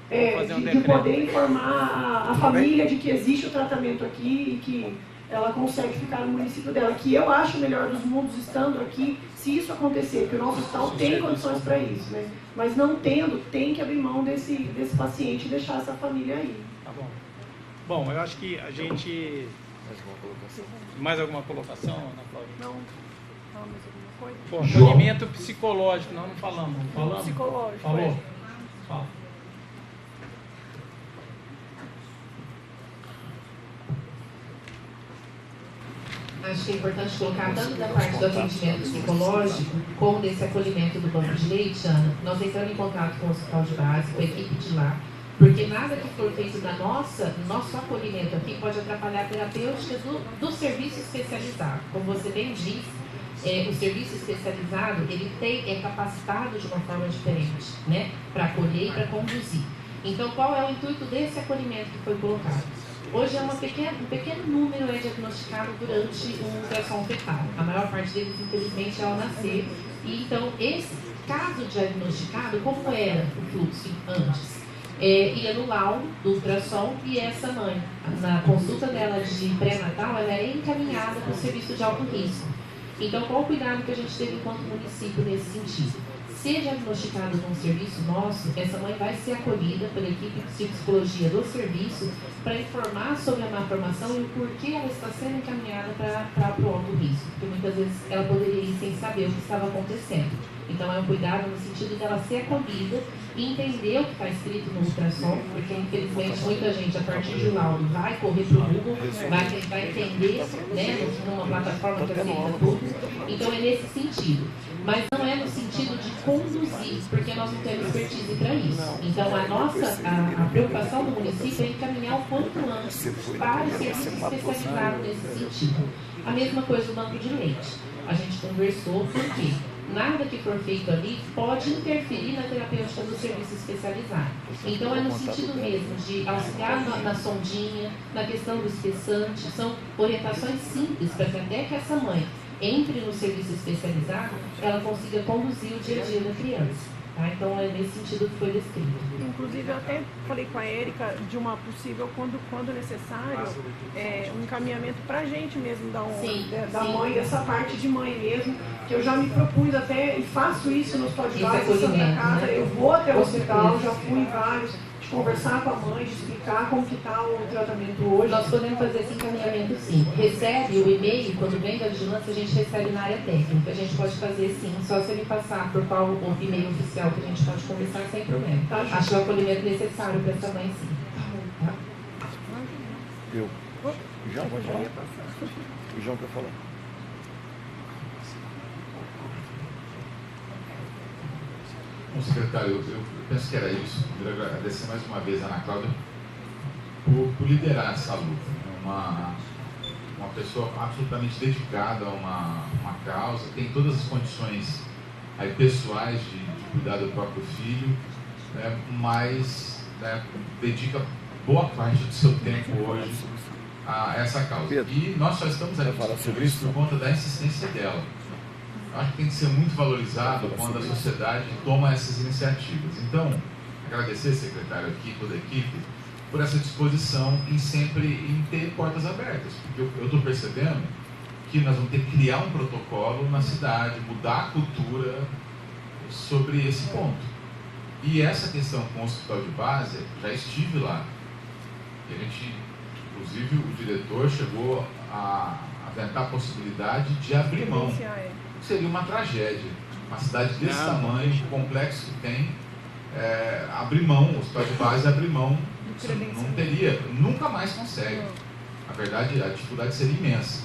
de poder informar a família de que existe o tratamento aqui e que ela consegue ficar no município dela, que eu acho o melhor dos mundos estando aqui, se isso acontecer, porque o nosso hospital tem condições para isso, né? Mas não tendo, tem que abrir mão desse paciente e deixar essa família aí. Tá bom. Bom, eu acho que a gente... Mais alguma colocação, Ana Cláudia? Não. Mais alguma coisa? Bom, acolhimento psicológico, não falamos. Falamos? Psicológico. Falou? Fala. Acho que é importante colocar tanto da parte do atendimento psicológico como desse acolhimento do banco de leite, Ana. Nós entramos em contato com o hospital de base, com a equipe de lá, porque nada que for feito no nosso acolhimento aqui pode atrapalhar a terapêutica do serviço especializado. Como você bem diz, o serviço especializado ele é capacitado de uma forma diferente, né, para acolher e para conduzir. Então, qual é o intuito desse acolhimento que foi colocado? Hoje um pequeno número é diagnosticado durante o ultrassom fetal. A maior parte deles, infelizmente, é ao nascer. E então, esse caso diagnosticado, como era o fluxo antes? Ia no laudo do ultrassom e essa mãe, na consulta dela de pré-natal, ela é encaminhada para o serviço de alto risco. Então, qual o cuidado que a gente teve enquanto município nesse sentido? Se diagnosticado num serviço nosso, essa mãe vai ser acolhida pela equipe de psicologia do serviço para informar sobre a malformação e o porquê ela está sendo encaminhada para o alto risco. Porque muitas vezes ela poderia ir sem saber o que estava acontecendo. Então é um cuidado no sentido dela ser acolhida e entender o que está escrito no ultrassom, porque infelizmente muita gente a partir de laudo vai correr para o Google, vai tentar entender, né, numa plataforma que aceita tudo. Então é nesse sentido. Mas não é no sentido de conduzir, porque nós não temos expertise para isso. Então a preocupação do município é encaminhar o quanto antes para o serviço especializado nesse sentido. A mesma coisa do banco de leite. A gente conversou, por quê? nada que for feito ali pode interferir na terapêutica do serviço especializado. Então, é no sentido mesmo de auxiliar na sondinha, na questão do espessante, são orientações simples para que até que essa mãe entre no serviço especializado, ela consiga conduzir o dia a dia da criança. Tá? Então, é nesse sentido que foi descrito. Inclusive, eu até falei com a Érica de uma possível, quando necessário, um encaminhamento para a gente mesmo, da mãe, essa parte de mãe mesmo, que eu já me propus até, e faço isso no hospital de base, em Santa Casa, eu vou até o hospital, já fui em vários, de conversar com a mãe, de explicar como que está o tratamento hoje. Nós podemos fazer esse encaminhamento sim. Recebe o e-mail, quando vem da vigilância, a gente recebe na área técnica. A gente pode fazer sim, só se ele passar por qual o e-mail oficial que a gente pode conversar sem problema. Tá, acho o acolhimento necessário para essa mãe sim. Tá? Eu. O João vai falar? O João quer falar. Bom, secretário, eu penso que era isso. Eu queria agradecer mais uma vez a Ana Cláudia por liderar essa luta. Uma pessoa absolutamente dedicada a uma causa, tem todas as condições aí, pessoais de cuidar do próprio filho, né, mas dedica boa parte do seu tempo hoje a essa causa. E nós só estamos aqui sobre isso por conta da insistência dela. Acho que tem que ser muito valorizado quando a sociedade toma essas iniciativas. Então, agradecer, secretário, aqui, toda a equipe, por essa disposição em sempre ter portas abertas. Porque eu estou percebendo que nós vamos ter que criar um protocolo na cidade, mudar a cultura sobre esse ponto. E essa questão com o hospital de base, já estive lá. E a gente, inclusive, o diretor chegou a aventar a possibilidade de abrir mão. Seria uma tragédia. Uma cidade desse tamanho, o complexo que tem, abrir mão, o hospital de base abrir mão, não teria, nunca mais consegue. Na verdade, a dificuldade seria imensa.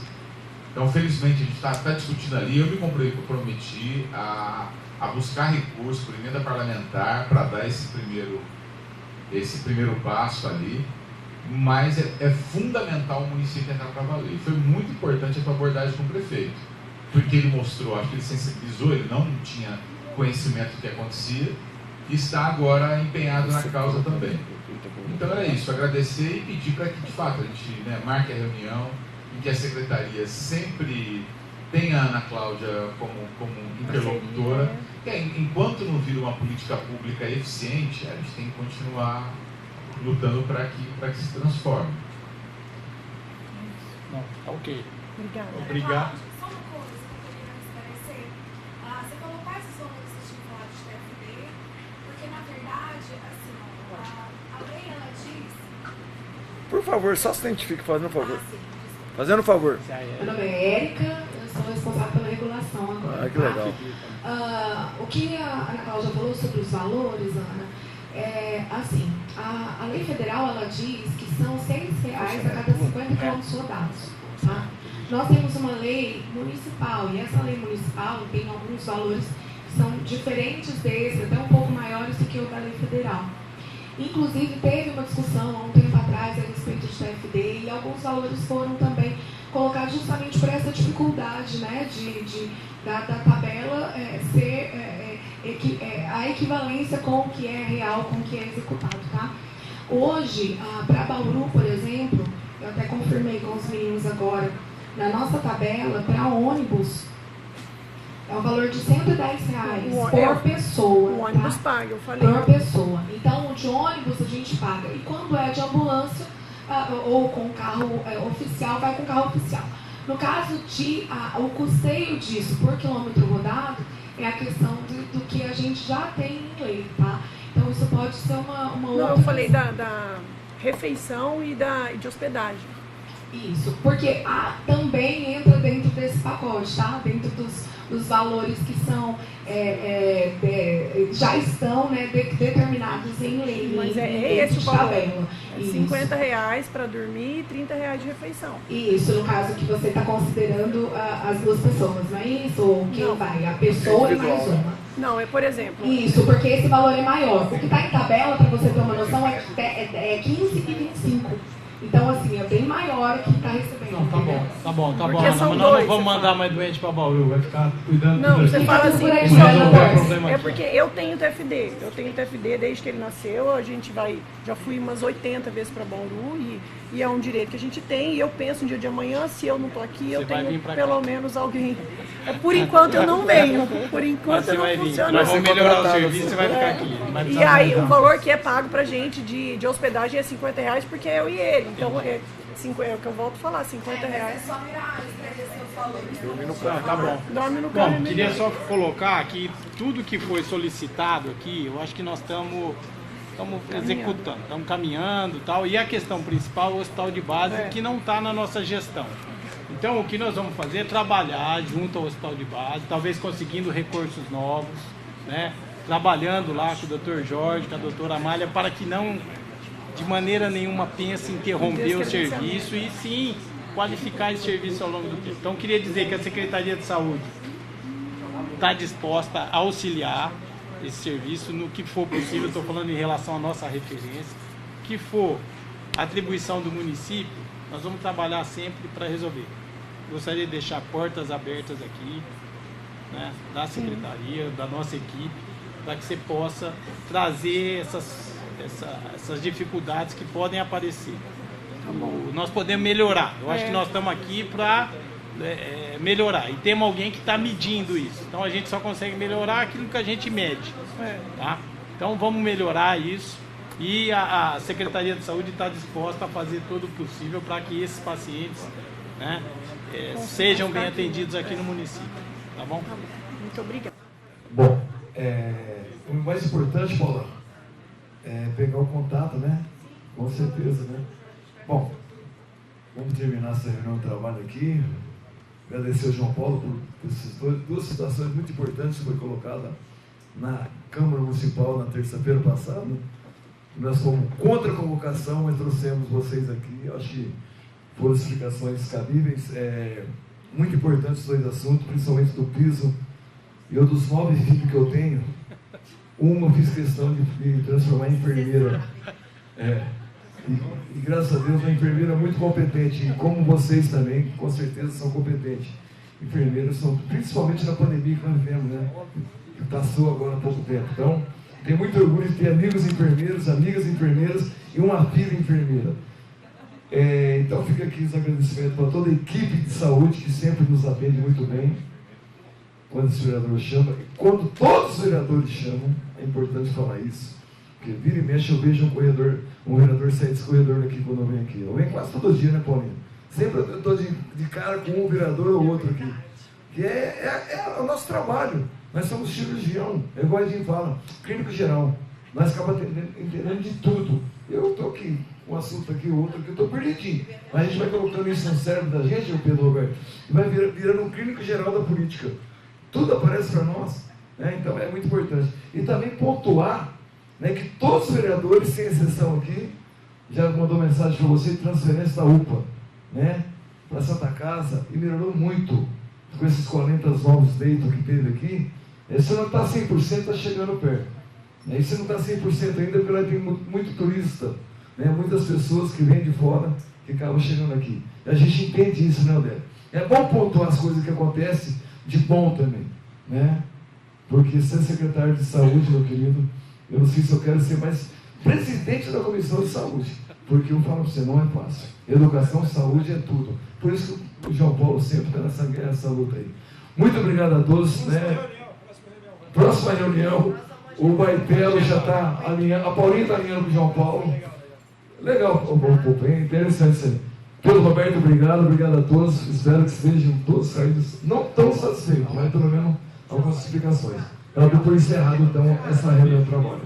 Então, felizmente, a gente está discutindo ali. Eu me comprometi a buscar recursos por emenda parlamentar para dar esse primeiro passo ali. Mas é fundamental o município entrar para valer. E foi muito importante a tua abordagem com o prefeito, porque ele mostrou, acho que ele sensibilizou, ele não tinha conhecimento do que acontecia e está agora empenhado na causa também. Então era isso, agradecer e pedir para que de fato a gente marque a reunião em que a secretaria sempre tenha a Ana Cláudia como interlocutora, que enquanto não vira uma política pública eficiente, a gente tem que continuar lutando para que se transforme. Não, tá ok. Obrigada. Obrigado. Só uma coisa que eu queria esclarecer. Você falou quais os valores que tinham falado de TFD, porque na verdade, assim, a lei ela diz. Por favor, só se identifique, fazendo um favor. Fazendo um favor. Meu nome é Érica, eu sou responsável pela regulação agora. Ah, que legal. O que a Ana Cláudia falou sobre os valores, Ana, assim, a lei federal ela diz que são R$6 a cada 50 quilômetros rodados. Tá? Nós temos uma lei municipal e essa lei municipal tem alguns valores que são diferentes desse, até um pouco maiores do que o da lei federal. Inclusive, teve uma discussão há um tempo atrás a respeito de TFD e alguns valores foram também colocados justamente por essa dificuldade, né, da tabela ser a equivalência com o que é real, com o que é executado. Tá? Hoje, para Bauru, por exemplo, eu até confirmei com os meninos agora, na nossa tabela, para ônibus, é um valor de R$110 por pessoa. O ônibus paga, eu falei. Por pessoa. Então, de ônibus a gente paga. E quando é de ambulância, ou com carro oficial, vai com carro oficial. No caso de o custeio disso por quilômetro rodado, é a questão do que a gente já tem em lei, tá? Então, isso pode ser uma outra... Não, eu falei da refeição e de hospedagem. Isso, porque também entra dentro desse pacote, tá? Dentro dos valores que são já estão determinados em lei. Mas esse o valor. É R$50 para dormir e R$30 de refeição. Isso, no caso que você está considerando as duas pessoas, não é isso? Ou quem vai? A pessoa e mais uma. Não, por exemplo... Isso, porque esse valor é maior. O que está em tabela, para você ter uma noção, é 15 e 25. Então, assim, é bem maior o que está recebendo. Não, tá bom. Porque Ana, são mas nós dois, não vamos você mandar mais doente para Bauru, vai ficar cuidando Não, tudo você aqui. fala assim, é porque eu tenho TFD. Eu tenho TFD desde que ele nasceu. A gente já fui umas 80 vezes para Bauru e é um direito que a gente tem. E eu penso no dia de amanhã, se eu não estou aqui, eu tenho pelo menos alguém. Por enquanto eu não venho. Por enquanto eu não funciono. Nós vamos melhorar o serviço, você vai ficar aqui. E aí o valor que é pago pra gente de hospedagem é R$50 porque é eu e ele. Então é o que eu volto a falar, R$50. Dorme no carro. Tá bom. Dorme no carro. Bom, queria só colocar que tudo que foi solicitado aqui, eu acho que nós estamos executando, estamos caminhando e tal. E a questão principal é o hospital de base, que não está na nossa gestão. Então, o que nós vamos fazer é trabalhar junto ao hospital de base, talvez conseguindo recursos novos, né? Trabalhando lá com o Dr. Jorge, com a doutora Amália, para que não, de maneira nenhuma, pense em interromper o serviço e sim qualificar esse serviço ao longo do tempo. Então, queria dizer que a Secretaria de Saúde está disposta a auxiliar esse serviço no que for possível. Estou falando em relação à nossa referência, que for atribuição do município, nós vamos trabalhar sempre para resolver. Gostaria de deixar portas abertas aqui, né, da Secretaria, da nossa equipe, para que você possa trazer essas dificuldades que podem aparecer. Nós podemos melhorar. Eu acho que nós estamos aqui para melhorar. E temos alguém que está medindo isso. Então a gente só consegue melhorar aquilo que a gente mede. Tá? Então vamos melhorar isso. E a Secretaria de Saúde está disposta a fazer todo o possível para que esses pacientes, né, sejam bem atendidos aqui no município. Tá bom? Muito obrigada. Bom, o mais importante, Paula, é pegar o contato, né? Com certeza, né? Bom, vamos terminar essa reunião de trabalho aqui. Agradecer ao João Paulo por essas duas situações muito importantes que foi colocada na Câmara Municipal na terça-feira passada. Nós fomos contra a convocação, mas trouxemos vocês aqui. Eu acho que foram explicações cabíveis. Muito importantes os dois assuntos, principalmente do piso. Eu, dos 9 filhos que eu tenho, uma eu fiz questão de transformar em enfermeira. E graças a Deus, uma enfermeira muito competente. E como vocês também, com certeza, são competentes. Enfermeiras são, principalmente na pandemia que nós vivemos, né? Que passou agora há pouco tempo. Então, tenho muito orgulho de ter amigos enfermeiros, amigas enfermeiras e uma filha enfermeira. Então fica aqui os agradecimentos para toda a equipe de saúde que sempre nos atende muito bem quando os vereadores chamam. Quando todos os vereadores chamam, é importante falar isso. Porque vira e mexe eu vejo um vereador sair desse corredor aqui quando eu venho aqui. Eu venho quase todo dia, né, Paulinho? Sempre eu estou de cara com um vereador ou outro aqui. Que é o nosso trabalho. Nós somos cirurgião, é igual a gente fala, clínico geral. Nós acabamos entendendo de tudo. Eu estou aqui, um assunto aqui, outro aqui, eu estou perdidinho. Mas a gente vai colocando isso no cérebro da gente, o Pedro Roberto, e vai virando um clínico geral da política. Tudo aparece para nós, né? Então é muito importante. E também pontuar, né, que todos os vereadores, sem exceção aqui, já mandou mensagem para você de transferência da UPA, né, para Santa Casa, e melhorou muito com esses 40 novos leitos que teve aqui. Se não está 100%, está chegando perto. E se não está 100% ainda, porque lá tem muito turista, né? Muitas pessoas que vêm de fora que acabam chegando aqui. E a gente entende isso, né, Odélio? É bom pontuar as coisas que acontecem de bom também, né? Porque ser secretário de saúde, meu querido, eu não sei se eu quero ser mais presidente da Comissão de Saúde, porque eu falo para você, não é fácil. Educação, saúde é tudo. Por isso que o João Paulo sempre está nessa guerra, nessa luta aí. Muito obrigado a todos, né? Próxima reunião, o Baitelo já está alinhando, a Paulinha está alinhando com o João Paulo. Legal, é interessante isso aí. Pedro Roberto, obrigado a todos. Espero que estejam todos saídos, não tão satisfeitos, mas pelo menos algumas explicações. Eu dou por encerrado, então, essa reunião de trabalho.